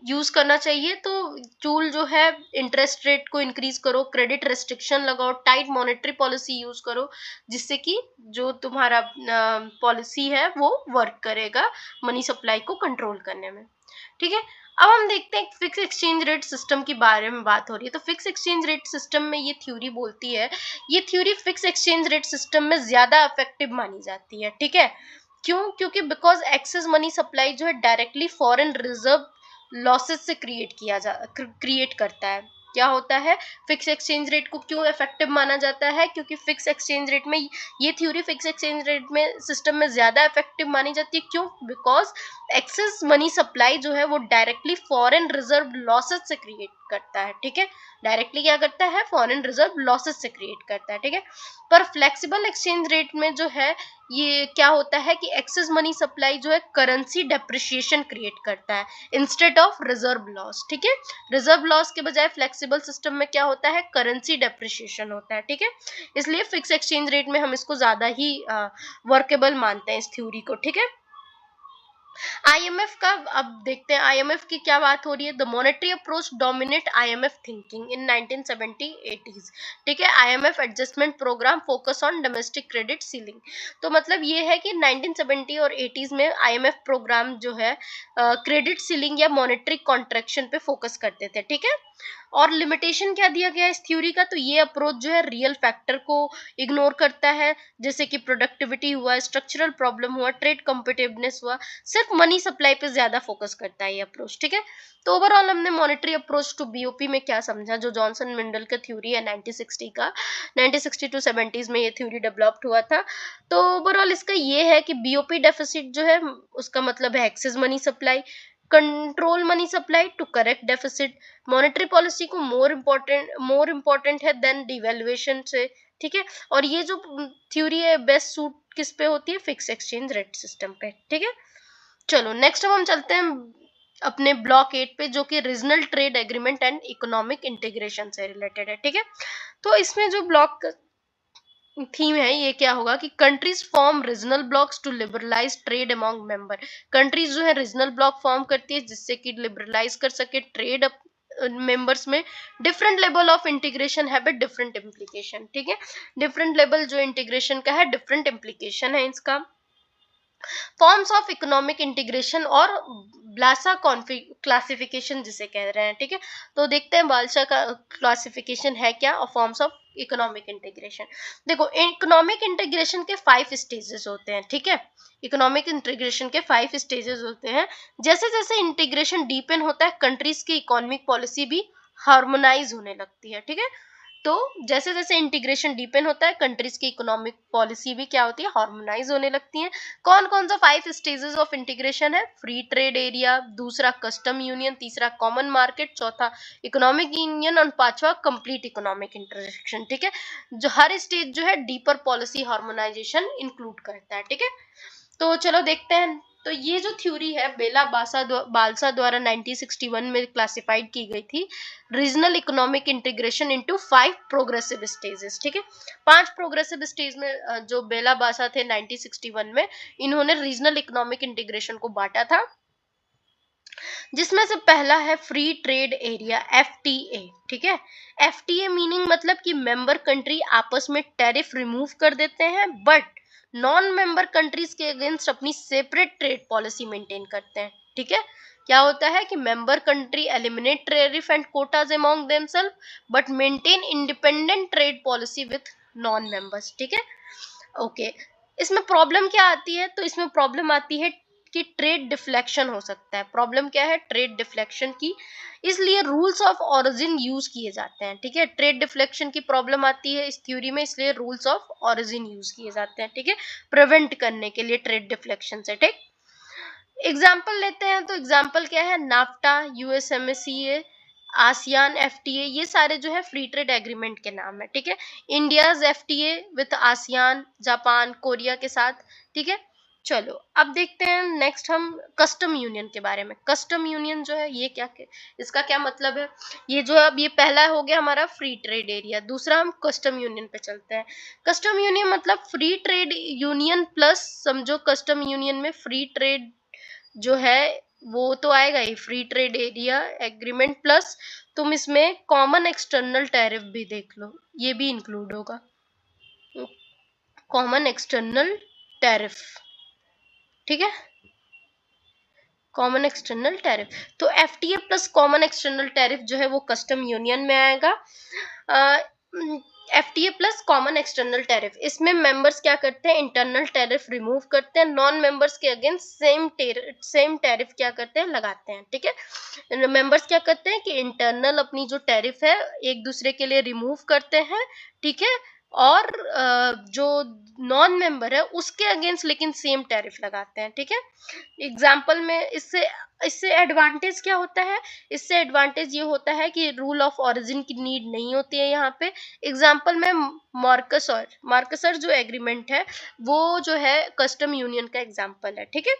यूज करना चाहिए, तो टूल जो है इंटरेस्ट रेट को इंक्रीज करो, क्रेडिट रेस्ट्रिक्शन लगाओ, टाइट मॉनेटरी पॉलिसी यूज करो, जिससे कि जो तुम्हारा पॉलिसी है वो वर्क करेगा मनी सप्लाई को कंट्रोल करने में। ठीक है। अब हम देखते हैं फिक्स एक्सचेंज रेट सिस्टम के बारे में बात हो रही है। तो फिक्स एक्सचेंज रेट सिस्टम में ये थ्योरी बोलती है, ये theory fix exchange rate system में ज्यादा इफेक्टिव मानी जाती है। ठीक है। क्यों? क्योंकि बिकॉज एक्सेस मनी सप्लाई जो है डायरेक्टली फॉरेन रिजर्व लॉसेस से क्रिएट करता है। क्या होता है, फिक्स एक्सचेंज रेट को क्यों इफेक्टिव माना जाता है, क्योंकि फिक्स एक्सचेंज रेट में ये थ्योरी फिक्स एक्सचेंज रेट में सिस्टम में ज्यादा इफेक्टिव मानी जाती है। क्यों? बिकॉज एक्सेस मनी सप्लाई जो है वो डायरेक्टली फॉरेन रिजर्व लॉसेस से क्रिएट करता है। ठीक है। डायरेक्टली क्या करता है, फॉरेन रिजर्व लॉसेस से क्रिएट करता है। ठीक है। पर फ्लेक्सिबल एक्सचेंज रेट में जो है ये क्या होता है कि एक्सेस मनी सप्लाई जो है करेंसी डेप्रिसिएशन क्रिएट करता है इंस्टेड ऑफ रिजर्व लॉस। ठीक है। रिजर्व लॉस के बजाय फ्लेक्सिबल सिस्टम में क्या होता है, करेंसी डेप्रिसिएशन होता है। ठीक है। इसलिए फिक्स एक्सचेंज रेट में हम इसको ज्यादा ही वर्केबल मानते हैं इस थ्योरी को। ठीक है। आईएमएफ का अब देखते हैं, आईएमएफ की क्या बात हो रही है। The monetary approach dominate IMF thinking in 1970-80s। ठीक है। IMF adjustment programme focus on domestic credit ceiling. तो मतलब ये है कि 1970 और 80s में आईएमएफ प्रोग्राम जो है क्रेडिट सीलिंग या मॉनेटरी कॉन्ट्रैक्शन पे फोकस करते थे। ठीक है। और लिमिटेशन क्या दिया गया इस थ्योरी का, तो ये अप्रोच जो है रियल फैक्टर को इग्नोर करता है, जैसे कि प्रोडक्टिविटी हुआ, स्ट्रक्चरल प्रॉब्लम हुआ, ट्रेड कॉम्पिटिटिवनेस हुआ, सिर्फ मनी सप्लाई पे ज्यादा फोकस करता है ये अप्रोच। ठीक है। तो ओवरऑल हमने मॉनेटरी अप्रोच टू बीओपी में क्या समझा, जो जॉनसन मिंडल का थ्योरी है 1960 का, 1960 टू 70s में ये थ्योरी डेवलप्ड हुआ था। तो ओवरऑल इसका ये है कि बीओपी डेफिसिट जो है उसका मतलब है excess money supply, control money supply to correct deficit, monetary policy को मोर इम्पोर्टेंट है देन डिवैल्यूएशन से। ठीक है। और ये जो थ्योरी है बेस्ट सूट किस पे होती है, फिक्स एक्सचेंज रेट सिस्टम पे। ठीक है। चलो नेक्स्ट अब हम चलते हैं अपने ब्लॉक 8 पे, जो कि regional trade agreement and economic integration से रिलेटेड है। ठीक है। तो इसमें जो ब्लॉक थीम है ये क्या होगा कि countries form regional blocs to liberalise trade among member. Countries जो है रीजनल ब्लॉक फॉर्म करती है जिससे कि लिबरलाइज कर सके ट्रेड मेंबर्स में। डिफरेंट लेवल ऑफ इंटीग्रेशन है बट डिफरेंट इम्प्लीकेशन। ठीक है। डिफरेंट लेवल जो इंटीग्रेशन का है डिफरेंट इम्प्लीकेशन है इसका। फॉर्म्स ऑफ इकोनॉमिक इंटीग्रेशन और ब्लासा क्लासिफिकेशन जिसे कह रहे हैं। ठीक है। तो देखते हैं बालसा का क्लासिफिकेशन है क्या और फॉर्म्स ऑफ इकोनॉमिक इंटीग्रेशन। देखो इकोनॉमिक इंटीग्रेशन के 5 स्टेजेस होते हैं। ठीक है। इकोनॉमिक इंटीग्रेशन के 5 स्टेजेस होते हैं। जैसे जैसे इंटीग्रेशन डीपन होता है कंट्रीज की इकोनॉमिक पॉलिसी भी हार्मोनाइज होने लगती है। ठीक है। तो जैसे जैसे इंटीग्रेशन डीपेन होता है, कंट्रीज की इकोनॉमिक पॉलिसी भी क्या होती है, हार्मोनाइज होने लगती है। कौन कौन सा 5 स्टेजेस ऑफ इंटीग्रेशन है? फ्री ट्रेड एरिया, दूसरा कस्टम यूनियन, तीसरा कॉमन मार्केट, चौथा इकोनॉमिक यूनियन और पांचवा कंप्लीट इकोनॉमिक इंटीग्रेशन। ठीक है, जो हर स्टेज जो है डीपर पॉलिसी हार्मोनाइजेशन इंक्लूड करता है। ठीक है, तो चलो देखते हैं। तो ये जो थ्योरी है बेला बालसा द्वारा 1961 में क्लासिफाइड की गई थी, regional economic integration into 5 progressive stages. ठीक है, 5 प्रोग्रेसिव स्टेज में जो बेला बासा थे 1961 में, इन्होंने रीजनल इकोनॉमिक इंटीग्रेशन को बांटा था, जिसमें से पहला है फ्री ट्रेड एरिया, एफटीए। ठीक है, एफटीए मीनिंग मतलब कि मेंबर कंट्री आपस में टैरिफ रिमूव कर देते हैं, बट नॉन मेंबर कंट्रीज के अगेंस्ट अपनी सेपरेट ट्रेड पॉलिसी मेंटेन करते हैं। ठीक है, क्या होता है कि member country eliminate tariff and quotas among themselves but maintain independent trade policy with non members. ठीक है, ओके। इसमें प्रॉब्लम क्या आती है? तो इसमें प्रॉब्लम आती है कि ट्रेड डिफ्लेक्शन हो सकता है। प्रॉब्लम क्या है? ट्रेड डिफ्लेक्शन की, इसलिए रूल्स ऑफ ओरिजिन यूज किए जाते हैं। ठीक है, ट्रेड डिफ्लेक्शन की प्रॉब्लम आती है इस थ्योरी में, इसलिए रूल्स ऑफ ओरिजिन यूज किए जाते हैं। ठीक है, प्रिवेंट करने के लिए ट्रेड डिफ्लेक्शन से। ठीक, एग्जाम्पल लेते हैं, तो एग्जाम्पल क्या है? नाफ्टा, यूएसएमसीए, आसियान, एफटीए, ये सारे जो है फ्री ट्रेड एग्रीमेंट के नाम है। ठीक है, India's FTA with ASEAN, Japan, Korea के साथ। ठीक है, चलो अब देखते हैं नेक्स्ट हम कस्टम यूनियन के बारे में। कस्टम यूनियन जो है ये क्या, इसका क्या मतलब है? ये जो अब ये पहला हो गया हमारा फ्री ट्रेड एरिया, दूसरा हम कस्टम यूनियन पे चलते हैं। कस्टम यूनियन मतलब फ्री ट्रेड यूनियन प्लस, समझो कस्टम यूनियन में फ्री ट्रेड जो है वो तो आएगा ही, free trade area agreement plus तुम इसमें कॉमन एक्सटर्नल टैरिफ भी देख लो, ये भी इंक्लूड होगा, कॉमन एक्सटर्नल टैरिफ। ठीक है, कॉमन एक्सटर्नल टैरिफ, तो FTA plus common external tariff जो है वो कस्टम यूनियन में आएगा। FTA plus common external tariff, इसमें मेंबर्स क्या करते हैं? इंटरनल टैरिफ रिमूव करते हैं, नॉन मेंबर्स के अगेंस्ट सेम टैरिफ क्या करते हैं? लगाते हैं। ठीक है, मेंबर्स क्या करते हैं कि इंटरनल अपनी जो टैरिफ है एक दूसरे के लिए रिमूव करते हैं। ठीक है, और जो नॉन मेंबर है उसके अगेंस्ट लेकिन सेम टैरिफ लगाते हैं। ठीक है, एग्जाम्पल में इससे इससे एडवांटेज क्या होता है? इससे एडवांटेज ये होता है कि रूल ऑफ ओरिजिन की नीड नहीं होती है यहाँ पे। एग्जाम्पल में मार्कसर जो एग्रीमेंट है वो जो है कस्टम यूनियन का एग्जाम्पल है। ठीक है,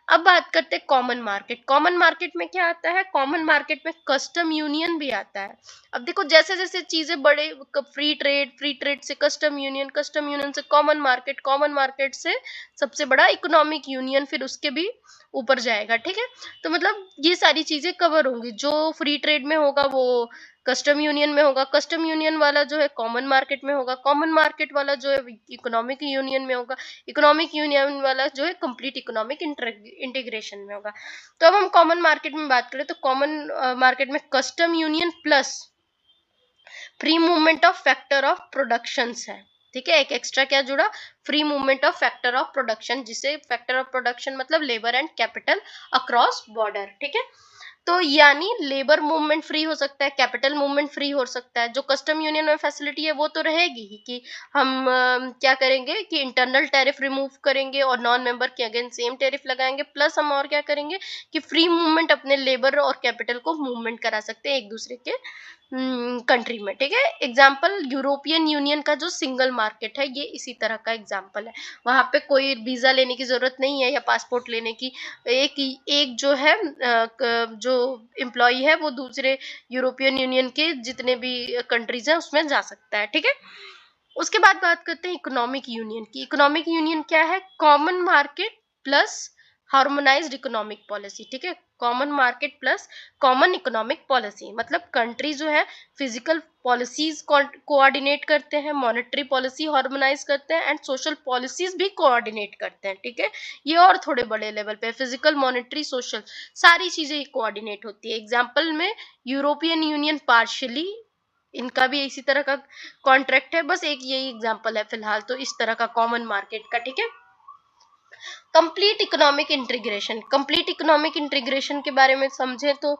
अब बात करते हैं कॉमन मार्केट। कॉमन मार्केट में क्या आता है? कॉमन मार्केट में कस्टम यूनियन भी आता है। अब देखो जैसे जैसे चीजें बड़े, फ्री ट्रेड से कस्टम यूनियन से कॉमन मार्केट, कॉमन मार्केट से सबसे बड़ा इकोनॉमिक यूनियन, फिर उसके भी ऊपर जाएगा। ठीक है, तो मतलब ये सारी चीजें कवर होंगी। जो फ्री ट्रेड में होगा वो कस्टम यूनियन में होगा, कस्टम यूनियन वाला जो है कॉमन मार्केट में होगा, कॉमन मार्केट वाला जो है इकोनॉमिक यूनियन में होगा, इकोनॉमिक यूनियन वाला जो है कंप्लीट इकोनॉमिक इंटीग्रेशन में होगा। तो अब हम कॉमन मार्केट में बात करें तो कॉमन मार्केट में custom union plus free movement of factor of production है। ठीक है, एक एक्स्ट्रा क्या जुड़ा? Free movement of factor of production, जिसे फैक्टर ऑफ प्रोडक्शन मतलब labour and capital across border. ठीक है, तो यानी लेबर मूवमेंट फ्री हो सकता है, कैपिटल मूवमेंट फ्री हो सकता है। जो कस्टम यूनियन में फैसिलिटी है वो तो रहेगी ही कि हम क्या करेंगे कि इंटरनल टैरिफ रिमूव करेंगे और नॉन मेंबर के अगेंस्ट सेम टैरिफ लगाएंगे, प्लस हम और क्या करेंगे कि फ्री मूवमेंट अपने लेबर और कैपिटल को मूवमेंट करा सकते हैं एक दूसरे के कंट्री में। ठीक है, एग्जाम्पल यूरोपियन यूनियन का जो सिंगल मार्केट है ये इसी तरह का एग्जाम्पल है। वहां पे कोई वीजा लेने की जरूरत नहीं है या पासपोर्ट लेने की। एक जो है जो एम्प्लॉय है वो दूसरे यूरोपियन यूनियन के जितने भी कंट्रीज हैं उसमें जा सकता है। ठीक है, उसके बाद बात करते हैं इकोनॉमिक यूनियन की। इकोनॉमिक यूनियन क्या है? Common market plus harmonised economic policy. ठीक है, common market plus common economic policy मतलब कंट्री जो है फिजिकल पॉलिसीज कोऑर्डिनेट करते हैं, मॉनेटरी पॉलिसी हार्मोनाइज करते हैं एंड सोशल पॉलिसीज भी कोऑर्डिनेट करते हैं। ठीक है, ये और थोड़े बड़े लेवल पे फिजिकल, मॉनेटरी, सोशल सारी चीजें कोऑर्डिनेट होती है। एग्जाम्पल में यूरोपियन यूनियन पार्शियली, इनका भी इसी तरह का कॉन्ट्रैक्ट है, बस एक यही एग्जांपल है फिलहाल तो इस तरह का कॉमन मार्केट का। ठीक है, complete economic integration, complete economic integration के बारे में समझें तो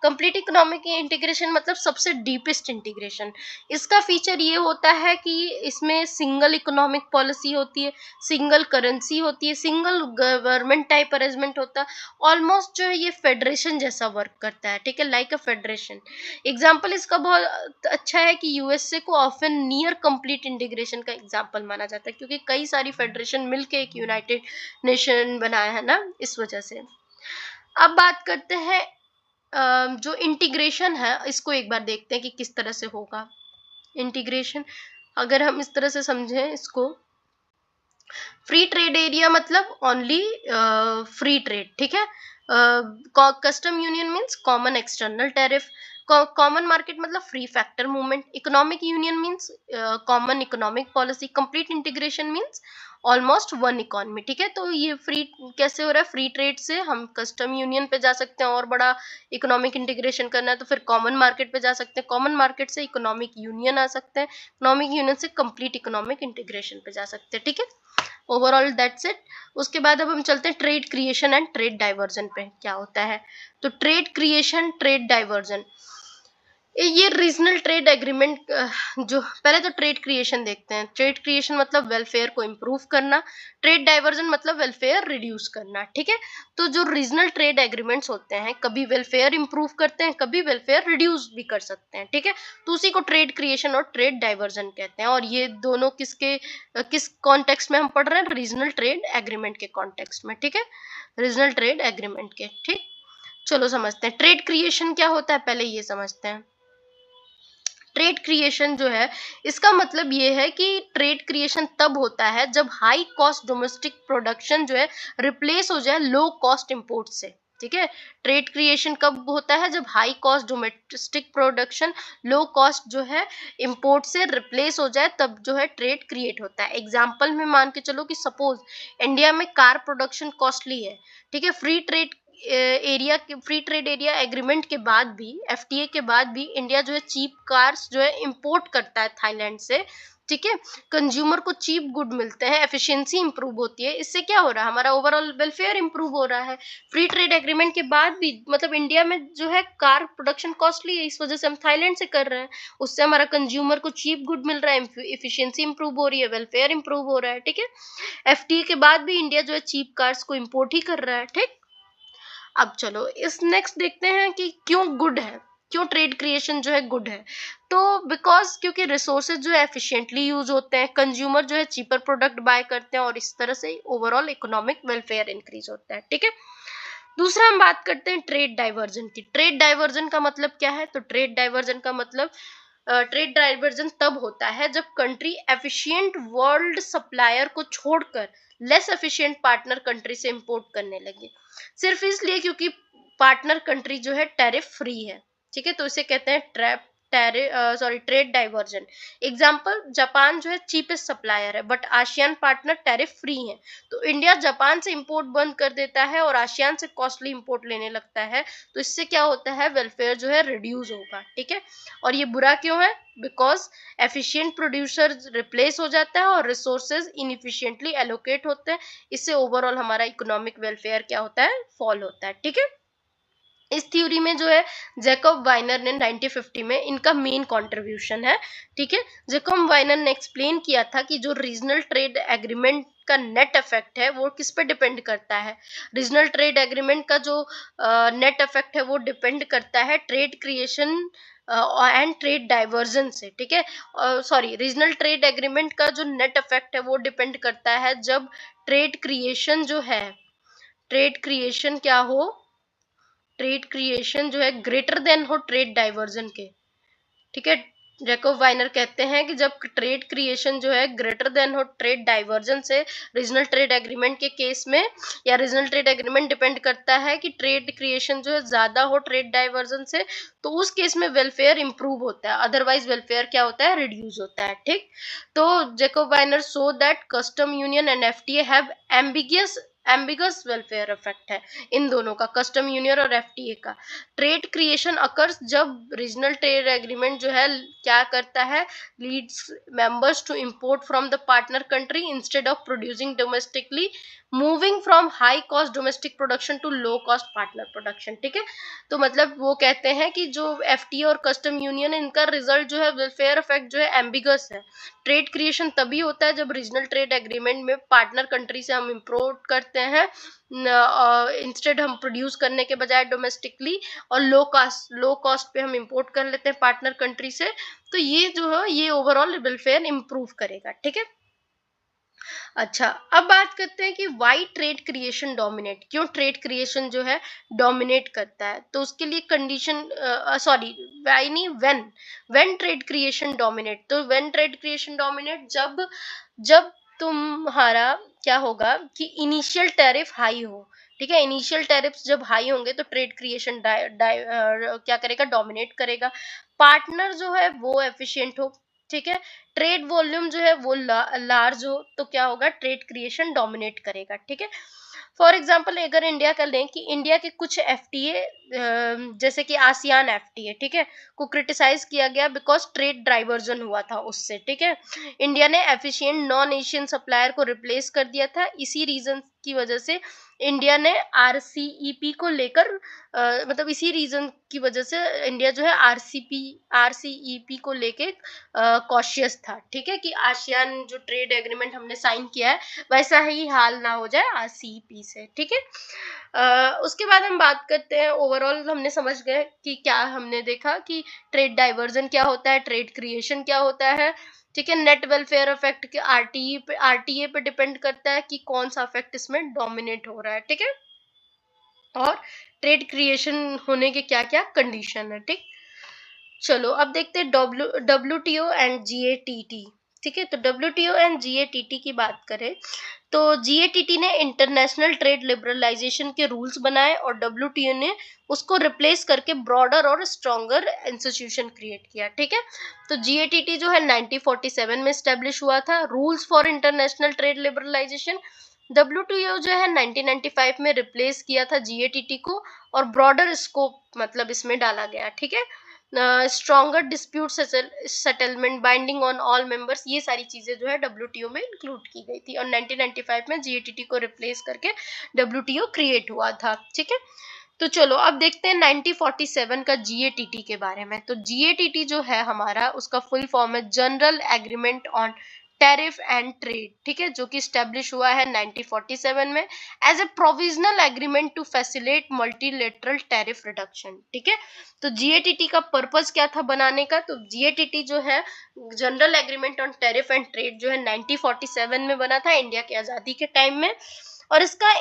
कंप्लीट इकोनॉमिक इंटीग्रेशन मतलब सबसे डीपेस्ट इंटीग्रेशन। इसका फीचर ये होता है कि इसमें सिंगल इकोनॉमिक पॉलिसी होती है, सिंगल करेंसी होती है, सिंगल गवर्नमेंट टाइप अरेंजमेंट होता है। ऑलमोस्ट जो है ये फेडरेशन जैसा वर्क करता है, ठीक है, लाइक अ फेडरेशन। एग्जाम्पल इसका बहुत अच्छा है कि यूएसए को ऑफन नियर कंप्लीट इंटीग्रेशन का एग्जाम्पल माना जाता है, क्योंकि कई सारी फेडरेशन मिलके एक यूनाइटेड नेशन बनाया है ना, इस वजह से। अब बात करते हैं जो इंटीग्रेशन है, इसको एक बार देखते हैं कि किस तरह से होगा इंटीग्रेशन। अगर हम इस तरह से समझें इसको, फ्री ट्रेड एरिया मतलब ओनली फ्री ट्रेड, ठीक है। Custom union means common external tariff, common market मतलब free factor movement, economic union means common economic policy, complete integration means almost one economy, ठीक है। तो ये फ्री कैसे हो रहा है, फ्री ट्रेड से हम कस्टम यूनियन पे जा सकते हैं, और बड़ा इकोनॉमिक इंटीग्रेशन करना है तो फिर कॉमन मार्केट पे जा सकते हैं, कॉमन मार्केट से इकोनॉमिक यूनियन आ सकते हैं, इकोनॉमिक यूनियन से कंप्लीट इकोनॉमिक इंटीग्रेशन पे जा सकते हैं, ठीक है। Overall that's it. उसके बाद अब हम चलते हैं trade creation and trade diversion पे, क्या होता है। तो ट्रेड क्रिएशन, ट्रेड डाइवर्जन, ये रीजनल ट्रेड एग्रीमेंट, जो पहले तो ट्रेड क्रिएशन देखते हैं। ट्रेड क्रिएशन मतलब वेलफेयर को इम्प्रूव करना, ट्रेड डाइवर्जन मतलब वेलफेयर रिड्यूस करना, ठीक है। तो जो रीजनल ट्रेड एग्रीमेंट्स होते हैं, कभी वेलफेयर इम्प्रूव करते हैं, कभी वेलफेयर रिड्यूस भी कर सकते हैं, ठीक है। तो उसी को ट्रेड क्रिएशन और ट्रेड डाइवर्जन कहते हैं। और ये दोनों किस कॉन्टेक्स्ट में हम पढ़ रहे हैं, रीजनल ट्रेड एग्रीमेंट के कॉन्टेक्स्ट में, ठीक है, रीजनल ट्रेड एग्रीमेंट के, ठीक। चलो समझते हैं ट्रेड क्रिएशन क्या होता है, पहले ये समझते हैं। ट्रेड क्रिएशन जो है, इसका मतलब ये है कि ट्रेड क्रिएशन तब होता है जब हाई कॉस्ट डोमेस्टिक प्रोडक्शन जो है रिप्लेस हो जाए लो कॉस्ट इंपोर्ट से, ठीक है। ट्रेड क्रिएशन कब होता है, जब high cost domestic production low cost जो है इंपोर्ट से रिप्लेस हो जाए, तब जो है ट्रेड क्रिएट होता है। एग्जांपल में मान के चलो कि सपोज इंडिया में कार प्रोडक्शन कॉस्टली है, ठीक है। फ्री ट्रेड एरिया एग्रीमेंट के बाद भी, एफटीए के बाद भी इंडिया जो है चीप कार्स जो है इंपोर्ट करता है थाईलैंड से, ठीक है। कंज्यूमर को चीप गुड मिलते हैं, एफिशिएंसी इंप्रूव होती है, इससे क्या हो रहा है, हमारा ओवरऑल वेलफेयर इंप्रूव हो रहा है। फ्री ट्रेड एग्रीमेंट के बाद भी मतलब इंडिया में जो है कार प्रोडक्शन कॉस्टली है, इस वजह से हम थाईलैंड से कर रहे हैं, उससे हमारा कंज्यूमर को चीप गुड मिल रहा है, एफिशिएंसी इंप्रूव हो रही है, वेलफेयर इंप्रूव हो रहा है, ठीक है। एफटीए के बाद भी इंडिया जो है चीप कार्स को इंपोर्ट ही कर रहा है, ठीक। अब चलो इस नेक्स्ट देखते हैं कि क्यों गुड है, क्यों ट्रेड क्रिएशन जो है गुड है। तो बिकॉज क्योंकि रिसोर्सेज जो है एफिशिएंटली यूज होते हैं, कंज्यूमर जो है चीपर प्रोडक्ट बाय करते हैं, और इस तरह से ओवरऑल इकोनॉमिक वेलफेयर इंक्रीज होता है, ठीक है। दूसरा हम बात करते हैं ट्रेड डाइवर्जन की। ट्रेड डाइवर्जन का मतलब क्या है, तो ट्रेड डाइवर्जन का मतलब ट्रेड डाइवर्जन तब होता है जब कंट्री एफिशिएंट वर्ल्ड सप्लायर को छोड़कर लेस एफिशिएंट पार्टनर कंट्री से इंपोर्ट करने लगे, सिर्फ इसलिए क्योंकि पार्टनर कंट्री जो है टैरिफ फ्री है, ठीक है। तो इसे कहते हैं ट्रेड डाइवर्जन। एग्जांपल, जापान जो है चीपेस्ट सप्लायर है but ASEAN partner tariff free है, तो इंडिया जापान से इंपोर्ट बंद कर देता है और आसियान से कॉस्टली इंपोर्ट लेने लगता है, तो इससे क्या होता है, वेलफेयर जो है रिड्यूस होगा, ठीक है। और ये बुरा क्यों है, बिकॉज एफिशिएंट प्रोड्यूसर रिप्लेस हो जाता है और रिसोर्सेज इनएफिशिएंटली एलोकेट होते हैं, इससे ओवरऑल हमारा इकोनॉमिक वेलफेयर क्या होता है, फॉल होता है, ठीक है। इस थ्योरी में जो है जैकब वाइनर ने 1950 में इनका मेन कंट्रीब्यूशन है, ठीक है। जैकब वाइनर ने एक्सप्लेन किया था कि जो रीजनल ट्रेड एग्रीमेंट का नेट इफेक्ट है वो किस पे डिपेंड करता है। रीजनल ट्रेड एग्रीमेंट का जो नेट इफेक्ट है वो डिपेंड करता है trade creation and trade diversion से, ठीक है। सॉरी, रीजनल ट्रेड एग्रीमेंट का जो नेट इफेक्ट है वो डिपेंड करता है जब ट्रेड क्रिएशन जो है, ट्रेड क्रिएशन क्या हो, ट्रेड क्रिएशन जो है ग्रेटर देन हो ट्रेड डाइवर्जन के, ठीक है। जैकब वाइनर कहते हैं कि जब ट्रेड क्रिएशन जो है ग्रेटर देन हो ट्रेड डाइवर्जन से, रीजनल ट्रेड एग्रीमेंट के केस में, या रीजनल ट्रेड एग्रीमेंट डिपेंड करता है कि ट्रेड क्रिएशन जो है ज्यादा हो ट्रेड डाइवर्जन से, तो उस केस में वेलफेयर इंप्रूव होता है, अदरवाइज वेलफेयर क्या होता है, रिड्यूस होता है, ठीक। तो Jacob Viner so that custom union and FTA have ambiguous welfare effect है इन दोनों का, कस्टम यूनियन और एफटीए का। ट्रेड क्रिएशन अकर्स जब रीजनल ट्रेड एग्रीमेंट जो है क्या करता है, leads members to import from the partner country instead of producing domestically moving from high cost domestic production to low cost partner production, ठीक है। तो मतलब वो कहते हैं कि जो एफटीए और कस्टम यूनियन, इनका रिजल्ट जो है वेलफेयर इफेक्ट जो है एम्बिगस है। ट्रेड क्रिएशन तभी होता है जब रीजनल ट्रेड एग्रीमेंट में पार्टनर कंट्री से हम इम्पोर्ट करते हैं, इंस्टेड हम प्रोड्यूस करने के बजाय डोमेस्टिकली, और लो कॉस्ट पे हम इंपोर्ट कर लेते हैं पार्टनर कंट्री से। तो ये जो है ये ओवरऑल वेलफेयर इंप्रूव करेगा, ठीक है। अच्छा, अब बात करते हैं कि वाई ट्रेड क्रिएशन डोमिनेट, क्यों ट्रेड क्रिएशन जो है डोमिनेट करता है। तो उसके लिए कंडीशन, सॉरी वाई नहीं, व्हेन ट्रेड क्रिएशन डोमिनेट। तो व्हेन ट्रेड क्रिएशन डोमिनेट, जब जब तुम्हारा क्या होगा कि इनिशियल टैरिफ हाई हो, ठीक है। इनिशियल टैरिफ्स जब हाई होंगे तो ट्रेड क्रिएशन क्या करेगा, डोमिनेट करेगा। पार्टनर जो है वो एफिशिएंट हो, ठीक है। ट्रेड वॉल्यूम जो है वो लार्ज हो, तो क्या होगा, ट्रेड क्रिएशन डोमिनेट करेगा, ठीक है। फॉर एग्जांपल अगर इंडिया का लें कि इंडिया के कुछ एफटीए, जैसे कि आसियान एफटीए, ठीक है, को क्रिटिसाइज किया गया बिकॉज ट्रेड डाइवर्जन हुआ था उससे, ठीक है। इंडिया ने एफिशिएंट नॉन एशियन सप्लायर को रिप्लेस कर दिया था, इसी रीजन की वजह से इंडिया ने आरसीईपी को लेकर, मतलब इसी रीजन की वजह से इंडिया जो है आरसीईपी को लेके कॉशियस था, ठीक है, कि आसियान जो ट्रेड एग्रीमेंट हमने साइन किया है वैसा ही हाल ना हो जाए आरसीईपी से, ठीक है। उसके बाद हम बात करते हैं, ओवरऑल हमने समझ गए कि क्या हमने देखा कि ट्रेड डाइवर्जन क्या होता है, ट्रेड क्रिएशन क्या होता है, ठीक है। नेट वेलफेयर इफेक्ट के आरटीए पे डिपेंड करता है कि कौन सा इफेक्ट इसमें डोमिनेट हो रहा है, ठीक है। और ट्रेड क्रिएशन होने के क्या क्या कंडीशन है, ठीक। चलो अब देखते हैं डब्ल्यूटीओ एंड जीएटीटी, ठीक है। तो डब्ल्यूटीओ एंड जीएटीटी की बात करें तो जीएटीटी ने इंटरनेशनल ट्रेड लिबरलाइजेशन के रूल्स बनाए और डब्ल्यूटीओ ने उसको रिप्लेस करके ब्रॉडर और स्ट्रॉन्गर इंस्टीट्यूशन क्रिएट किया, ठीक है। तो जीएटीटी जो है 1947 में स्टेब्लिश हुआ था, rules for international trade liberalisation. WTO जो है 1995 में रिप्लेस किया था जीएटीटी को, और ब्रॉडर स्कोप मतलब इसमें डाला गया, ठीक है। Stronger dispute settlement binding on all members, ये सारी चीजें जो है डब्ल्यूटीओ में इंक्लूड की गई थी, और 1995 में जीएटीटी को रिप्लेस करके डब्ल्यूटीओ क्रिएट हुआ था, ठीक है। तो चलो अब देखते हैं 1947 का जीएटीटी के बारे में। तो जीएटीटी जो है हमारा, उसका फुल फॉर्म है general agreement on tariff and trade, ठीक है, जो कि स्टैब्लिश हुआ है 1947 में as a provisional agreement to facilitate multilateral tariff reduction, ठीक है। तो जीएटीटी का पर्पस क्या था बनाने का, तो जीएटीटी जो है general agreement on tariff and trade जो है 1947 में बना था, इंडिया की आजादी के टाइम में। और इसका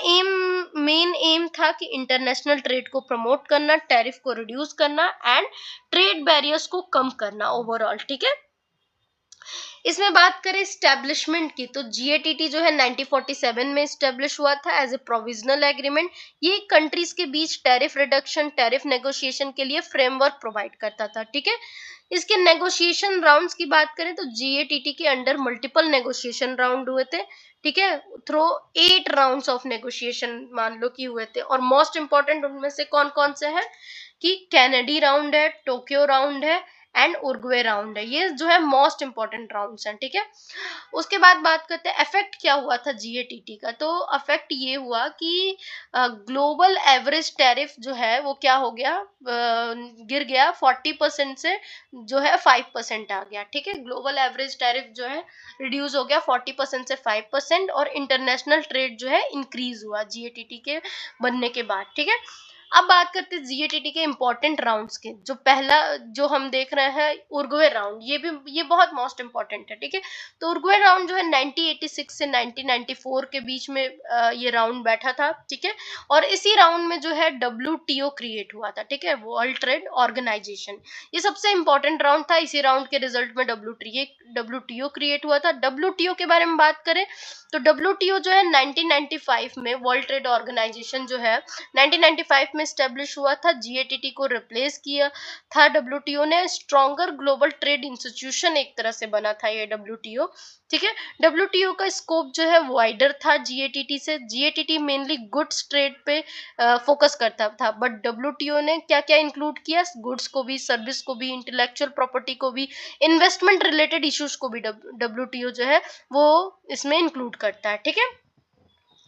मेन एम था कि इंटरनेशनल ट्रेड को प्रमोट करना, टैरिफ को रिड्यूस करना एंड ट्रेड बैरियर्स को कम करना ओवरऑल, ठीक है। इसमें बात करें स्टैब्लिशमेंट की, तो जीएटीटी जो है 1947 में स्टैब्लिश हुआ था एज ए प्रोविजनल एग्रीमेंट। ये कंट्रीज के बीच टैरिफ रिडक्शन, टैरिफ नेगोशिएशन के लिए फ्रेमवर्क प्रोवाइड करता था, ठीक है। इसके नेगोशिएशन राउंड्स की बात करें तो जीएटीटी के अंडर मल्टीपल नेगोशिएशन राउंड हुए थे, ठीक है। थ्रो 8 राउंड्स ऑफ नेगोशिएशन मान लो कि हुए थे, और मोस्ट इंपॉर्टेंट उनमें से कौन कौन से हैं कि कैनेडी राउंड है, टोक्यो राउंड है एंड उरुग्वे राउंड है, ये जो है मोस्ट इंपॉर्टेंट राउंड्स हैं, ठीक है। उसके बाद बात करते हैं इफेक्ट क्या हुआ था जीएटीटी का। तो इफेक्ट ये हुआ कि ग्लोबल एवरेज टैरिफ जो है वो क्या हो गया, गिर गया 40% से जो है 5% आ गया, ठीक है। ग्लोबल एवरेज टैरिफ जो है रिड्यूस हो गया 40% से 5%, और इंटरनेशनल ट्रेड जो है इंक्रीज हुआ जीएटीटी के बनने के बाद, ठीक है। अब बात करते हैं जीएटीटी के इंपॉर्टेंट राउंड्स के। जो पहला जो हम देख रहे हैं उरुग्वे राउंड, ये बहुत मोस्ट इंपॉर्टेंट है, ठीक है। तो उरुग्वे राउंड जो है 1986 से 1994 के बीच में ये राउंड बैठा था, ठीक है। और इसी राउंड में जो है डब्ल्यूटीओ क्रिएट हुआ था, ठीक है, वर्ल्ड ट्रेड ऑर्गेनाइजेशन। ये सबसे इंपॉर्टेंट राउंड था, इसी राउंड के रिजल्ट में डब्ल्यूटीओ क्रिएट हुआ था। डब्ल्यूटीओ के बारे में बात करें तो डब्ल्यूटीओ जो है 1995 में, वर्ल्ड ट्रेड ऑर्गेनाइजेशन जो है 1995 में स्टेब्लिश हुआ था, जीएटीटी को रिप्लेस किया था डब्ल्यूटीओ ने। स्ट्रॉन्गर ग्लोबल ट्रेड इंस्टीट्यूशन एक तरह से बना था ये डब्ल्यूटीओ, ठीक है। डब्ल्यूटीओ का स्कोप जो है वाइडर था जीएटीटी से। जीएटीटी मेनली गुड्स ट्रेड पे फोकस करता था, बट डब्ल्यूटीओ ने क्या क्या इंक्लूड किया, गुड्स को भी, सर्विस को भी, इंटेलेक्चुअल प्रॉपर्टी को भी, इन्वेस्टमेंट रिलेटेड इश्यूज को भी डब्ल्यूटीओ जो है वो इसमें इंक्लूड करता है, ठीक है।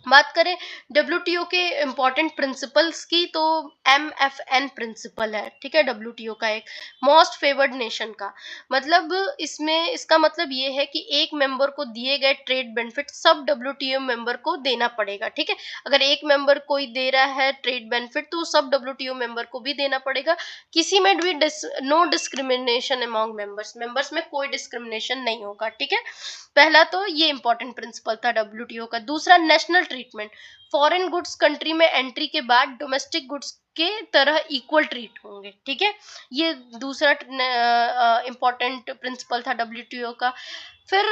बात करें डब्ल्यूटीओ के इम्पोर्टेंट प्रिंसिपल्स की, तो MFN प्रिंसिपल है, ठीक है, डब्ल्यूटीओ का एक मोस्ट फेवर्ड नेशन का। मतलब इसमें इसका मतलब ये है कि एक मेंबर को दिए गए ट्रेड बेनिफिट सब डब्ल्यूटीओ मेंबर को देना पड़ेगा, ठीक है। अगर एक मेंबर कोई दे रहा है ट्रेड बेनिफिट तो सब डब्ल्यूटीओ मेंबर को भी देना पड़ेगा। किसी में भी no discrimination among members, members में कोई डिस्क्रिमिनेशन नहीं होगा, ठीक है। पहला तो ये इंपॉर्टेंट प्रिंसिपल था डब्ल्यूटीओ का। दूसरा national treatment, foreign goods country में एंट्री के बाद डोमेस्टिक गुड्स के तरह इक्वल ट्रीट होंगे, ठीक है। ये दूसरा इंपॉर्टेंट प्रिंसिपल था डब्ल्यूटीओ का। फिर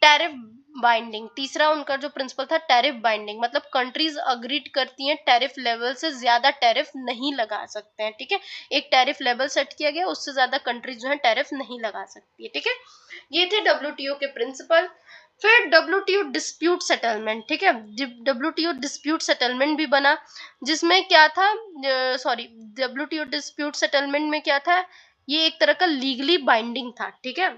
टैरिफ बाइंडिंग, तीसरा उनका जो प्रिंसिपल था टैरिफ बाइंडिंग, मतलब कंट्रीज अग्रीड करती हैं टैरिफ लेवल से ज्यादा टैरिफ नहीं लगा सकते हैं, ठीक है। एक टैरिफ लेवल सेट किया गया, उससे ज्यादा कंट्रीज जो है टैरिफ नहीं लगा सकती है, ठीक है। ये थे डब्ल्यूटीओ के प्रिंसिपल। फिर डब्ल्यूटीओ डिस्प्यूट सेटलमेंट, ठीक है, डब्ल्यूटीओ डिस्प्यूट सेटलमेंट भी बना, जिसमें क्या था, सॉरी, डब्ल्यूटीओ डिस्प्यूट सेटलमेंट में क्या था, ये एक तरह का लीगली बाइंडिंग था, ठीक है।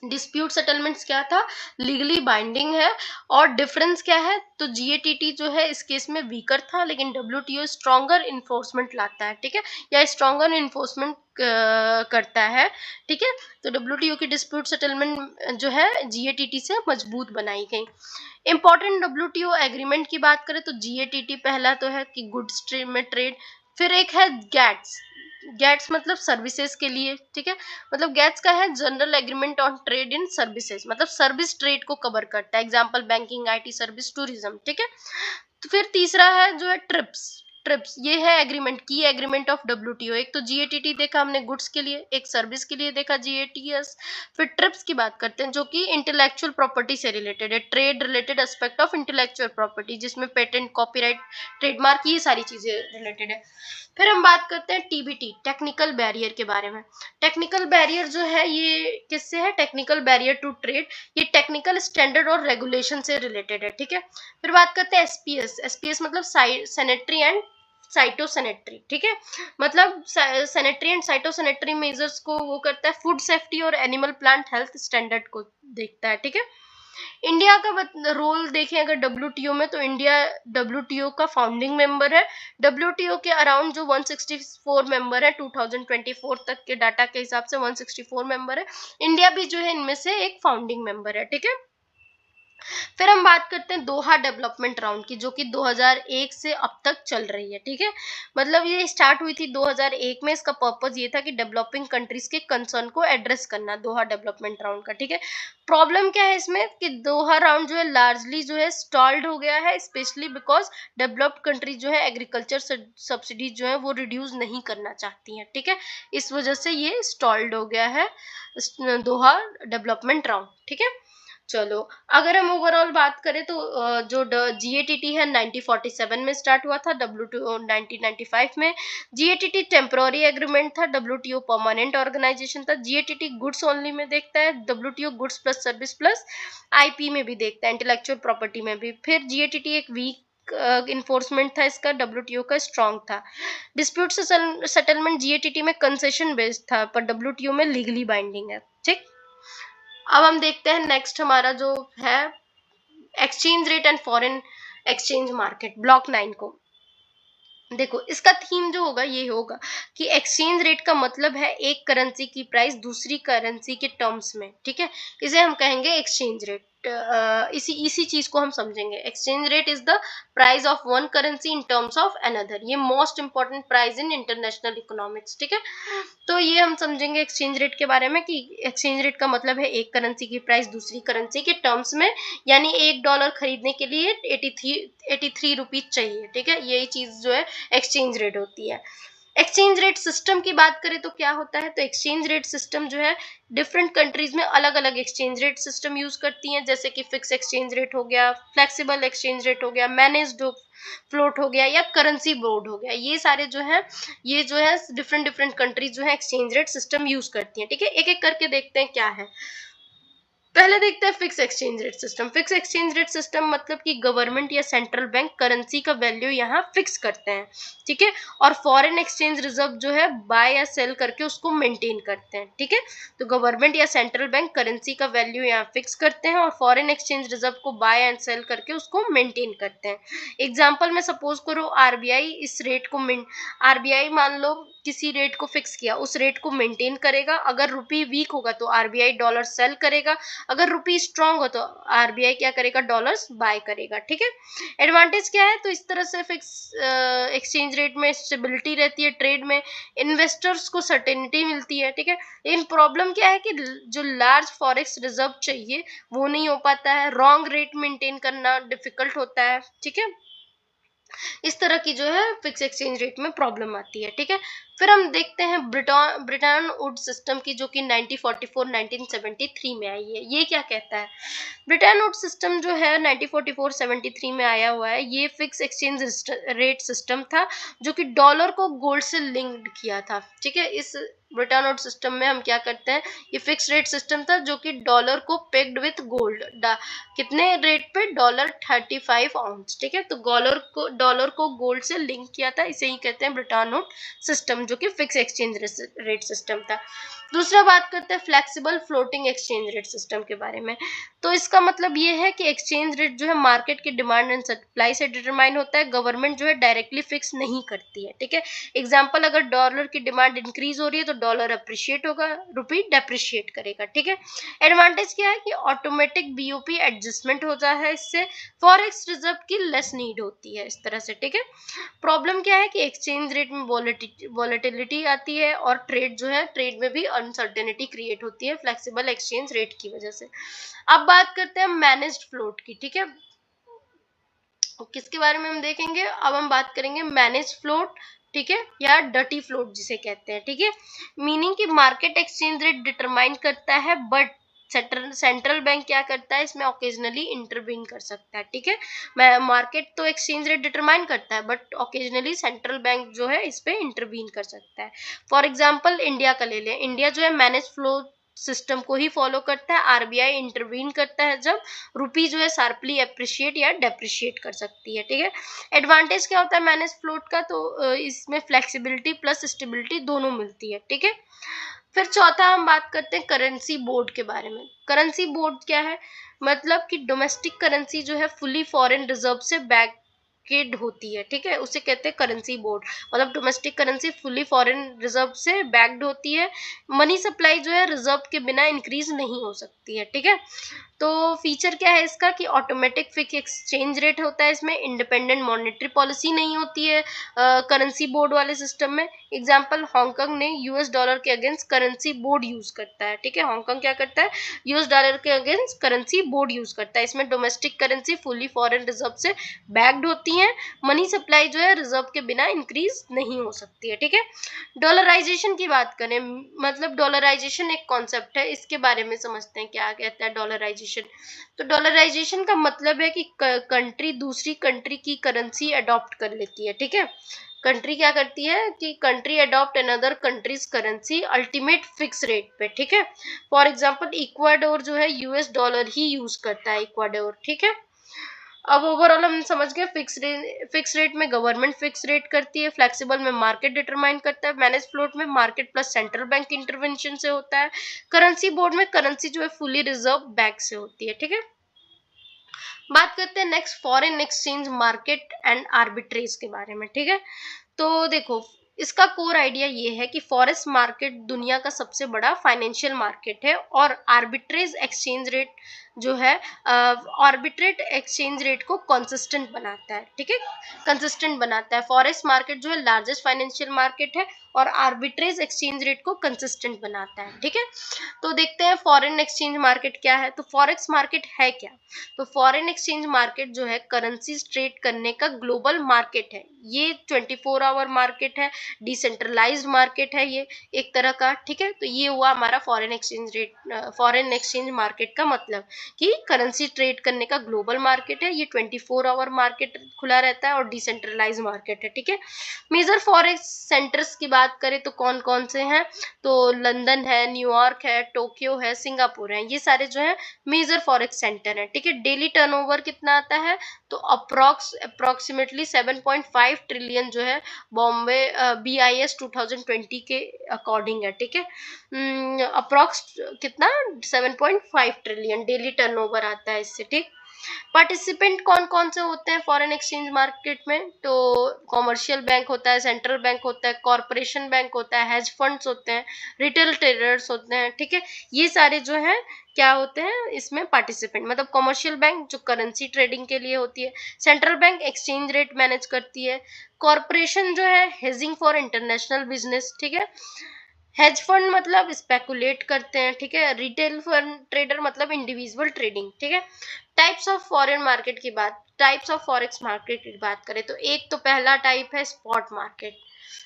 डिस्प्यूट सेटलमेंट्स क्या था, लीगली बाइंडिंग है। और डिफरेंस क्या है, तो जीएटीटी जो है इस केस में वीकर था, लेकिन डब्ल्यूटीओ स्ट्रॉन्गर इन्फोर्समेंट लाता है, ठीक है, या स्ट्रॉन्गर इन्फोर्समेंट करता है, ठीक है। तो डब्ल्यूटीओ की डिस्प्यूट सेटलमेंट जो है जीएटीटी से मजबूत बनाई गई। इंपॉर्टेंट डब्ल्यूटीओ एग्रीमेंट की बात करें तो जीएटीटी पहला तो है कि गुड्स में ट्रेड, फिर एक है गैट्स, गैट्स मतलब सर्विसेज के लिए, ठीक है, मतलब गैट्स का है general agreement on trade in services, मतलब सर्विस ट्रेड को कवर करता है, example banking, IT service, tourism, ठीक है। तो फिर तीसरा है जो है ट्रिप्स, ट्रिप्स ये है एग्रीमेंट, की एग्रीमेंट ऑफ डब्ल्यूटीओ। एक तो जीएटीटी देखा हमने गुड्स के लिए, एक सर्विस के लिए देखा जीएटीएस। फिर ट्रिप्स की बात करते हैं जो कि इंटेलेक्चुअल प्रॉपर्टी से रिलेटेड है, trade related aspect of intellectual property, जिसमें पेटेंट, कॉपीराइट, ट्रेडमार्क, ये सारी चीजें रिलेटेड है। फिर हम बात करते हैं टीबीटी, टेक्निकल बैरियर के बारे में। टेक्निकल बैरियर जो है ये किससे है, टेक्निकल बैरियर टू ट्रेड, ये टेक्निकल स्टैंडर्ड और रेगुलेशन से रिलेटेड है, ठीक है। फिर बात करते हैं एसपीएस, एसपीएस मतलब सैनिटरी एंड साइटोसैनिटरी, ठीक है, मतलब सैनिटरी एंड साइटोसैनिटरी मेजर्स को वो करता है, फूड सेफ्टी और एनिमल प्लांट हेल्थ स्टैंडर्ड को देखता है, ठीक है। इंडिया का रोल देखें अगर डब्ल्यूटीओ में, तो इंडिया डब्ल्यूटीओ का फाउंडिंग मेंबर है। डब्ल्यूटीओ के अराउंड जो 164 मेंबर है, 2024 तक के डाटा के हिसाब से 164 मेंबर है, इंडिया भी जो है इनमें से एक फाउंडिंग मेंबर है, ठीक है। फिर हम बात करते हैं दोहा डेवलपमेंट राउंड की, जो कि 2001 से अब तक चल रही है, ठीक है। मतलब ये स्टार्ट हुई थी 2001 में, इसका पर्पस ये था कि डेवलपिंग कंट्रीज के कंसर्न को एड्रेस करना, दोहा डेवलपमेंट राउंड का, ठीक है। प्रॉब्लम क्या है इसमें कि दोहा राउंड जो है लार्जली जो है स्टॉल्ड हो गया है, स्पेशली बिकॉज डेवलप्ड कंट्री जो है एग्रीकल्चर सब्सिडीज जो है वो रिड्यूस नहीं करना चाहती हैं, ठीक है। इस वजह से ये स्टॉल्ड हो गया है दोहा डेवलपमेंट राउंड, ठीक है। चलो, अगर हम ओवरऑल बात करें तो जो जीएटीटी है 1947 में स्टार्ट हुआ था, डब्ल्यूटीओ 1995 में। जीएटीटी टेम्पोररी एग्रीमेंट था, डब्ल्यूटीओ परमानेंट ऑर्गेनाइजेशन था। जीएटीटी गुड्स ओनली में देखता है, WTO goods plus service plus IP में भी देखता है, इंटेलेक्चुअल प्रॉपर्टी में भी। फिर जीएटीटी एक वीक इन्फोर्समेंट था इसका, डब्ल्यूटीओ का स्ट्रॉन्ग था। डिस्प्यूट सेटलमेंट जीएटीटी में कंसेशन बेस्ड था, पर डब्ल्यूटीओ में लीगली बाइंडिंग है, ठीक। अब हम देखते हैं नेक्स्ट हमारा जो है exchange rate and foreign exchange market, block 9 को देखो। इसका थीम जो होगा ये होगा कि एक्सचेंज रेट का मतलब है एक करेंसी की प्राइस दूसरी करेंसी के टर्म्स में, ठीक है, इसे हम कहेंगे एक्सचेंज रेट। इसी इसी चीज को हम समझेंगे, exchange rate is the price of one currency in terms of another, ये most important price in international economics, ठीक है। तो ये हम समझेंगे एक्सचेंज रेट के बारे में कि एक्सचेंज रेट का मतलब है एक करेंसी की प्राइस दूसरी करेंसी के टर्म्स में, यानी $1 खरीदने के लिए 83 रुपीज चाहिए, ठीक है, यही चीज जो है एक्सचेंज रेट होती है। एक्सचेंज रेट सिस्टम की बात करें तो क्या होता है, तो एक्सचेंज रेट सिस्टम जो है डिफरेंट कंट्रीज में अलग अलग एक्सचेंज रेट सिस्टम यूज करती हैं, जैसे कि फिक्स एक्सचेंज रेट हो गया, फ्लेक्सिबल एक्सचेंज रेट हो गया, मैनेज्ड फ्लोट हो गया, या करेंसी बोर्ड हो गया, ये सारे जो है ये जो है डिफरेंट डिफरेंट कंट्रीज जो है एक्सचेंज रेट सिस्टम यूज करती हैं, ठीक है। एक एक करके देखते हैं क्या है। पहले देखते हैं fix exchange rate system. Fix exchange rate system मतलब कि गवर्नमेंट या सेंट्रल बैंक करेंसी का वैल्यू यहाँ फिक्स करते हैं, ठीक है, और फॉरेन एक्सचेंज रिजर्व जो है बाय या सेल करके उसको मेंटेन करते हैं, ठीक है। तो गवर्नमेंट या सेंट्रल बैंक करेंसी का वैल्यू यहाँ फिक्स करते हैं और फॉरेन एक्सचेंज रिजर्व को बाय एंड सेल करके उसको मेंटेन करते हैं। एग्जाम्पल में सपोज करो आरबीआई इस रेट को आरबीआई मान लो किसी रेट को फिक्स किया, उस रेट को मेंटेन करेगा। अगर रुपी वीक होगा तो आरबीआई डॉलर सेल करेगा, अगर रुपी स्ट्रांग हो तो आरबीआई क्या करेगा, डॉलर्स बाय करेगा, ठीक है। एडवांटेज क्या है, तो इस तरह से फिक्स एक्सचेंज रेट में स्टेबिलिटी रहती है, ट्रेड में इन्वेस्टर्स को सर्टेनिटी मिलती है, ठीक है। लेकिन प्रॉब्लम क्या है कि जो लार्ज फॉरेक्स रिजर्व चाहिए वो नहीं हो पाता है, रॉन्ग रेट मेंटेन करना डिफिकल्ट होता है, ठीक है। इस तरह की जो है फिक्स एक्सचेंज रेट में प्रॉब्लम आती है, ठीक है। फिर हम देखते हैं ब्रिटेन वुड सिस्टम की, जो कि 1943 में आई है। ये क्या कहता है, ब्रिटेन वुड सिस्टम जो है 1943 में आया हुआ है। ये फिक्स एक्सचेंज रेट सिस्टम था जो कि डॉलर को गोल्ड से लिंक्ड किया था, ठीक है। इस ब्रिटेन वुड सिस्टम में हम क्या करते हैं, ये फिक्स रेट सिस्टम था जो कि डॉलर को पेग्ड विथ गोल्ड, कितने रेट पे, $35 ठीक है। तो डॉलर को गोल्ड से लिंक किया था, इसे ही कहते हैं ब्रिटेन वुड सिस्टम, जो कि फिक्स एक्सचेंज रेट सिस्टम था। दूसरा बात करते हैं flexible floating exchange rate system के बारे में। तो इसका मतलब ये है कि एक्सचेंज रेट जो है मार्केट की डिमांड एंड सप्लाई से डिटरमाइन होता है, गवर्नमेंट जो है डायरेक्टली फिक्स नहीं करती है, ठीक है। एग्जांपल, अगर डॉलर की डिमांड इंक्रीज हो रही है तो डॉलर अप्रिशिएट होगा, रुपी डेप्रिशिएट करेगा, ठीक है। एडवांटेज क्या है कि ऑटोमेटिक बीओपी एडजस्टमेंट होता है, इससे फॉरेक्स रिजर्व की लेस नीड होती है, इस तरह से, ठीक है। प्रॉब्लम क्या है कि एक्सचेंज रेट में वॉलेटिलिटी आती है और ट्रेड जो है, ट्रेड में भी अनसर्टेनिटी क्रिएट होती है फ्लेक्सिबल एक्सचेंज रेट की वजह से। अब बात करते हैं मैनेज्ड फ्लोट की, ठीक है। किसके बारे में हम देखेंगे, अब हम बात करेंगे मैनेज फ्लोट, ठीक है, या डर्टी फ्लोट जिसे कहते हैं, ठीक है। मीनिंग कि मार्केट एक्सचेंज रेट डिटरमाइन करता है, बट सेंट्रल बैंक क्या करता है, इसमें ओकेजनली इंटरवीन कर सकता है, ठीक है। मार्केट तो एक्सचेंज रेट डिटरमाइन करता है, बट ओकेजनली सेंट्रल बैंक जो है इस पे इंटरवीन कर सकता है। फॉर एग्जांपल इंडिया का ले लें, इंडिया जो है मैनेज फ्लोट सिस्टम को ही फॉलो करता है। आरबीआई इंटरवीन करता है जब रुपी जो है शार्पली अप्रिशिएट या डेप्रिशिएट कर सकती है, ठीक है। एडवांटेज क्या होता है मैनेज फ्लोट का, तो इसमें फ्लेक्सिबिलिटी प्लस स्टेबिलिटी दोनों मिलती है, ठीक है। फिर चौथा हम बात करते हैं करेंसी बोर्ड के बारे में। करेंसी बोर्ड क्या है, मतलब कि डोमेस्टिक करेंसी जो है फुली फॉरेन रिजर्व से बैकेड होती है, ठीक है, उसे कहते हैं करेंसी बोर्ड। मतलब domestic currency fully foreign reserve से बैक्ड होती है, मनी सप्लाई जो है रिजर्व के बिना इंक्रीज नहीं हो सकती है, ठीक है। तो फीचर क्या है इसका कि ऑटोमेटिक फिक्स एक्सचेंज रेट होता है, इसमें इंडिपेंडेंट मॉनेटरी पॉलिसी नहीं होती है करेंसी बोर्ड वाले सिस्टम में। एग्जांपल, हांगकांग ने यूएस डॉलर के अगेंस्ट करेंसी बोर्ड यूज करता है, ठीक है। हांगकांग क्या करता है, यूएस डॉलर के अगेंस्ट करेंसी बोर्ड यूज करता है। इसमें domestic currency fully foreign reserve से बैक्ड होती है, मनी सप्लाई जो है रिजर्व के बिना इंक्रीज नहीं हो सकती है, ठीक है। डॉलराइजेशन की बात करें, मतलब डॉलराइजेशन एक कॉन्सेप्ट है, इसके बारे में समझते हैं क्या कहता है डॉलराइजेशन। तो डॉलराइजेशन का मतलब है कि कंट्री दूसरी कंट्री की करेंसी अडॉप्ट कर लेती है, ठीक है। कंट्री क्या करती है कि country adopt another countries currency ultimate fix rate पे, ठीक है। फॉर एग्जांपल इक्वाडोर जो है यूएस डॉलर ही यूज करता है, इक्वाडोर, ठीक है। अब ओवरऑल हम समझ गए, फिक्स रेट में गवर्नमेंट फिक्स रेट करती है, फ्लेक्सिबल में मार्केट डिटरमाइन करता है, मैनेज फ्लोट में market plus central bank intervention से होता है, करेंसी बोर्ड में करेंसी जो है फुली रिजर्व बैंक से होती है, ठीक है। बात करते हैं next foreign exchange market and arbitrage के बारे में, ठीक है। तो देखो, इसका कोर आइडिया ये है कि फॉरेक्स मार्केट दुनिया का सबसे बड़ा फाइनेंशियल मार्केट है और आर्बिट्रेज एक्सचेंज रेट जो है आर्बिट्रेट एक्सचेंज रेट को कंसिस्टेंट बनाता है, ठीक है, कंसिस्टेंट बनाता है। फॉरेक्स मार्केट जो है लार्जेस्ट फाइनेंशियल मार्केट है और आर्बिट्रेज एक्सचेंज रेट को कंसिस्टेंट बनाता है, ठीक है। तो देखते हैं फॉरेन एक्सचेंज मार्केट क्या है। तो फॉरेक्स मार्केट है क्या, तो फॉरेन एक्सचेंज मार्केट जो है करेंसी ट्रेड करने का ग्लोबल मार्केट है। ये 24 आवर मार्केट है, डिसेंट्रलाइज्ड मार्केट है ये एक तरह का, ठीक है। तो ये हुआ हमारा फॉरेन एक्सचेंज मार्केट का मतलब। कि करेंसी ट्रेड करने का ग्लोबल मार्केट है, ये 24 आवर मार्केट खुला रहता है और डिसेंट्रलाइज मार्केट है, ठीक है। मेजर फॉरेक्स सेंटर्स की बात करें तो कौन कौन से हैं, तो लंदन है, न्यूयॉर्क है, टोक्यो है, सिंगापुर है, ये सारे जो है मेजर फॉरेक्स सेंटर है, ठीक है। डेली टर्नओवर कितना आता है, तो अप्रोक्सीमेटली 7.5 ट्रिलियन जो है बॉम्बे BIS 2020 के अकॉर्डिंग है, ठीक है। अप्रोक्स कितना 7.5 ट्रिलियन डेली टर्नओवर आता है इससे, ठीक। पार्टिसिपेंट कौन कौन से होते हैं फॉरेन एक्सचेंज मार्केट में, तो कॉमर्शियल बैंक होता है, सेंट्रल बैंक होता है, कॉरपोरेशन बैंक होता है, हेज फंड्स होते हैं, रिटेल ट्रेडर्स होते हैं, ठीक है। ये सारे जो है क्या होते हैं इसमें पार्टिसिपेंट, मतलब कॉमर्शियल बैंक जो करेंसी ट्रेडिंग के लिए होती है, central bank exchange rate manage करती है, कॉरपोरेशन जो है हेजिंग फॉर इंटरनेशनल बिजनेस, ठीक है। हेज फंड मतलब स्पेकुलेट करते हैं, ठीक है। रिटेल फंड ट्रेडर मतलब इंडिविजुअल ट्रेडिंग, ठीक है। टाइप्स ऑफ फॉरेन मार्केट की बात, टाइप्स ऑफ फॉरेक्स मार्केट की बात करें तो एक तो पहला टाइप है स्पॉट मार्केट।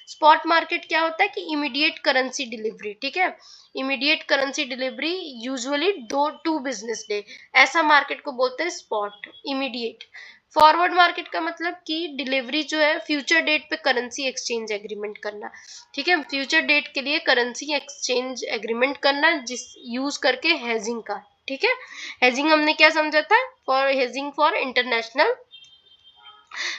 स्पॉट मार्केट क्या होता है कि इमीडिएट करेंसी डिलीवरी, ठीक है। Immediate currency delivery usually 2 business day, ऐसा मार्केट को बोलते हैं स्पॉट इमीडिएट। फॉरवर्ड मार्केट का मतलब कि डिलीवरी जो है फ्यूचर डेट पे करेंसी एक्सचेंज एग्रीमेंट करना, ठीक है। फ्यूचर डेट के लिए करेंसी एक्सचेंज एग्रीमेंट करना जिस यूज करके हेजिंग का, ठीक है। हेजिंग हमने क्या समझा था, for hedging for international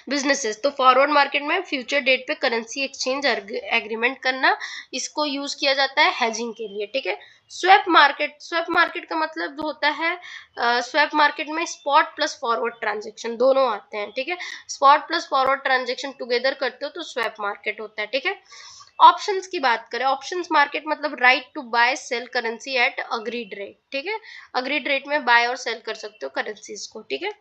businesses, तो फॉरवर्ड मार्केट में फ्यूचर डेट पे करेंसी एक्सचेंज एग्रीमेंट करना, इसको यूज किया जाता है हेजिंग के लिए, ठीक है। स्वैप मार्केट, स्वैप मार्केट का मतलब जो होता है स्वैप मार्केट में स्पॉट प्लस फॉरवर्ड ट्रांजेक्शन दोनों आते हैं, ठीक है। Spot plus forward transaction together करते हो तो स्वैप मार्केट होता है, ठीक है। ऑप्शंस की बात करें, ऑप्शंस मार्केट मतलब right to buy sell currency at agreed rate, ठीक है। अग्रीड रेट में बाय और सेल कर सकते हो करेंसीज को, ठीक है।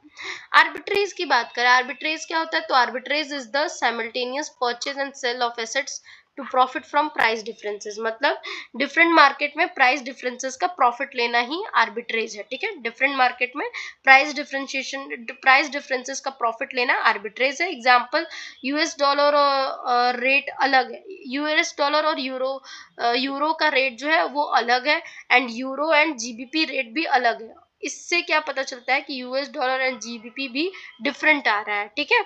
आर्बिट्रेज की बात करें, आर्बिट्रेज क्या होता है, तो arbitrage is the simultaneous purchase and sale of assets to profit from price differences, मतलब डिफरेंट मार्केट में प्राइस डिफरेंसेस का प्रॉफिट लेना ही आर्बिट्रेज है, ठीक है। डिफरेंट मार्केट में प्राइस डिफरेंसेस का प्रॉफिट लेना आर्बिट्रेज है। एग्जांपल US डॉलर और रेट अलग है, US डॉलर और यूरो का रेट जो है वो अलग है, and euro and GBP rate भी अलग है। इससे क्या पता चलता है कि US डॉलर एंड GBP भी डिफरेंट आ रहा है, ठीक है।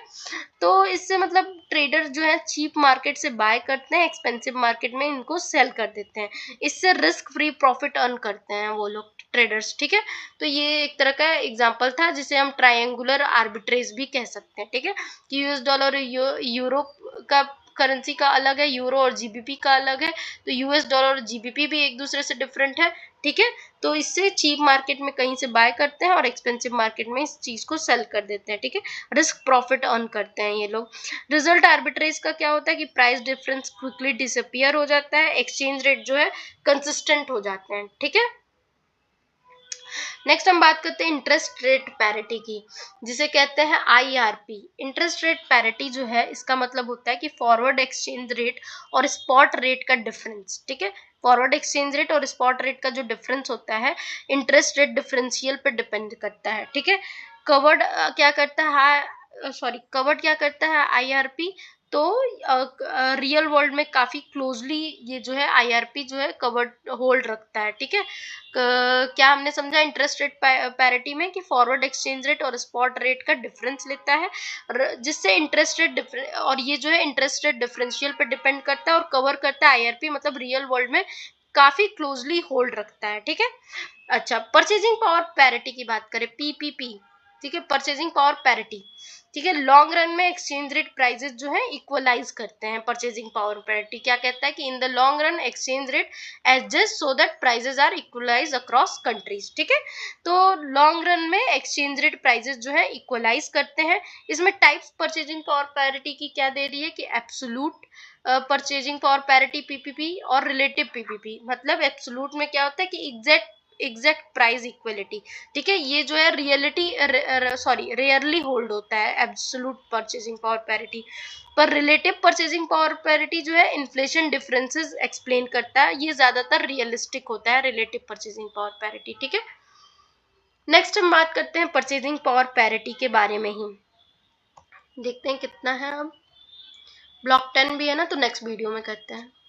तो इससे मतलब ट्रेडर जो है चीप मार्केट से बाय करते हैं, एक्सपेंसिव मार्केट में इनको सेल कर देते हैं, इससे रिस्क फ्री प्रॉफिट अर्न करते हैं वो लोग ट्रेडर्स, ठीक है। तो ये एक तरह का एग्जांपल था जिसे हम ट्रायंगुलर आर्बिट्रेज भी कह सकते हैं, ठीक है, कि US डॉलर यूरो का करेंसी का अलग है, यूरो और GBP का अलग है, तो US डॉलर और GBP भी एक दूसरे से डिफरेंट है, ठीक है। तो इससे चीप मार्केट में कहीं से बाय करते हैं और एक्सपेंसिव मार्केट में इस चीज को सेल कर देते हैं, ठीक है। रिस्क प्रॉफिट अर्न करते हैं ये लोग। रिजल्ट आर्बिट्रेज का क्या होता है कि प्राइस डिफरेंस क्विकली डिसअपियर हो जाता है, एक्सचेंज रेट जो है कंसिस्टेंट हो जाते हैं, ठीक है। नेक्स्ट हम बात करते हैं इंटरेस्ट रेट पैरिटी की, जिसे कहते हैं IRP। इंटरेस्ट रेट पैरिटी जो है इसका मतलब होता है कि फॉरवर्ड एक्सचेंज रेट और स्पॉट रेट का डिफरेंस, ठीक है। फॉरवर्ड एक्सचेंज रेट और स्पॉट रेट का जो डिफरेंस होता है इंटरेस्ट रेट डिफरेंशियल पे डिपेंड करता है, ठीक है। कवर्ड क्या करता है, कवर्ड क्या करता है IRP, तो रियल वर्ल्ड में काफी क्लोजली ये जो है IRP जो है कवर्ड होल्ड रखता है, ठीक है। क्या हमने समझा इंटरेस्ट रेट पैरिटी में कि फॉरवर्ड एक्सचेंज रेट और स्पॉट रेट का डिफरेंस लेता है, जिससे इंटरेस्ट रेट और ये जो है इंटरेस्ट रेट डिफरेंशियल पे डिपेंड करता है और कवर करता है IRP, मतलब रियल वर्ल्ड में काफी क्लोजली होल्ड रखता है, ठीक है। अच्छा, परचेजिंग पावर पैरिटी की बात करें, PPP, ठीक है, परचेजिंग पावर पैरिटी, ठीक है। लॉन्ग रन में एक्सचेंज रेट प्राइसेस जो है इक्वलाइज करते हैं। परचेजिंग पावर पैरिटी क्या कहता है कि in the long run exchange rate adjust so that prices are equalise across countries, ठीक है। तो लॉन्ग रन में एक्सचेंज रेट प्राइसेस जो है इक्वलाइज करते हैं। इसमें टाइप्स परचेजिंग पावर पैरिटी की क्या दे रही है कि absolute purchasing power parity PPP और रिलेटिव PPP, मतलब एब्सोल्यूट में क्या होता है कि एग्जैक्ट प्राइस इक्वलिटी, ठीक है। ये जो है रेयरली होल्ड होता है एब्सोल्यूट परचेजिंग पावर पैरिटी, पर रिलेटिव परचेजिंग पावर पैरिटी जो है इन्फ्लेशन डिफरेंसेस एक्सप्लेन करता है, ये ज्यादातर रियलिस्टिक होता है रिलेटिव परचेजिंग पावर पैरिटी, ठीक है। नेक्स्ट हम बात करते हैं परचेजिंग पावर पैरिटी के बारे में ही, देखते हैं कितना है। अब ब्लॉक 10 भी है ना, तो नेक्स्ट वीडियो में करते हैं।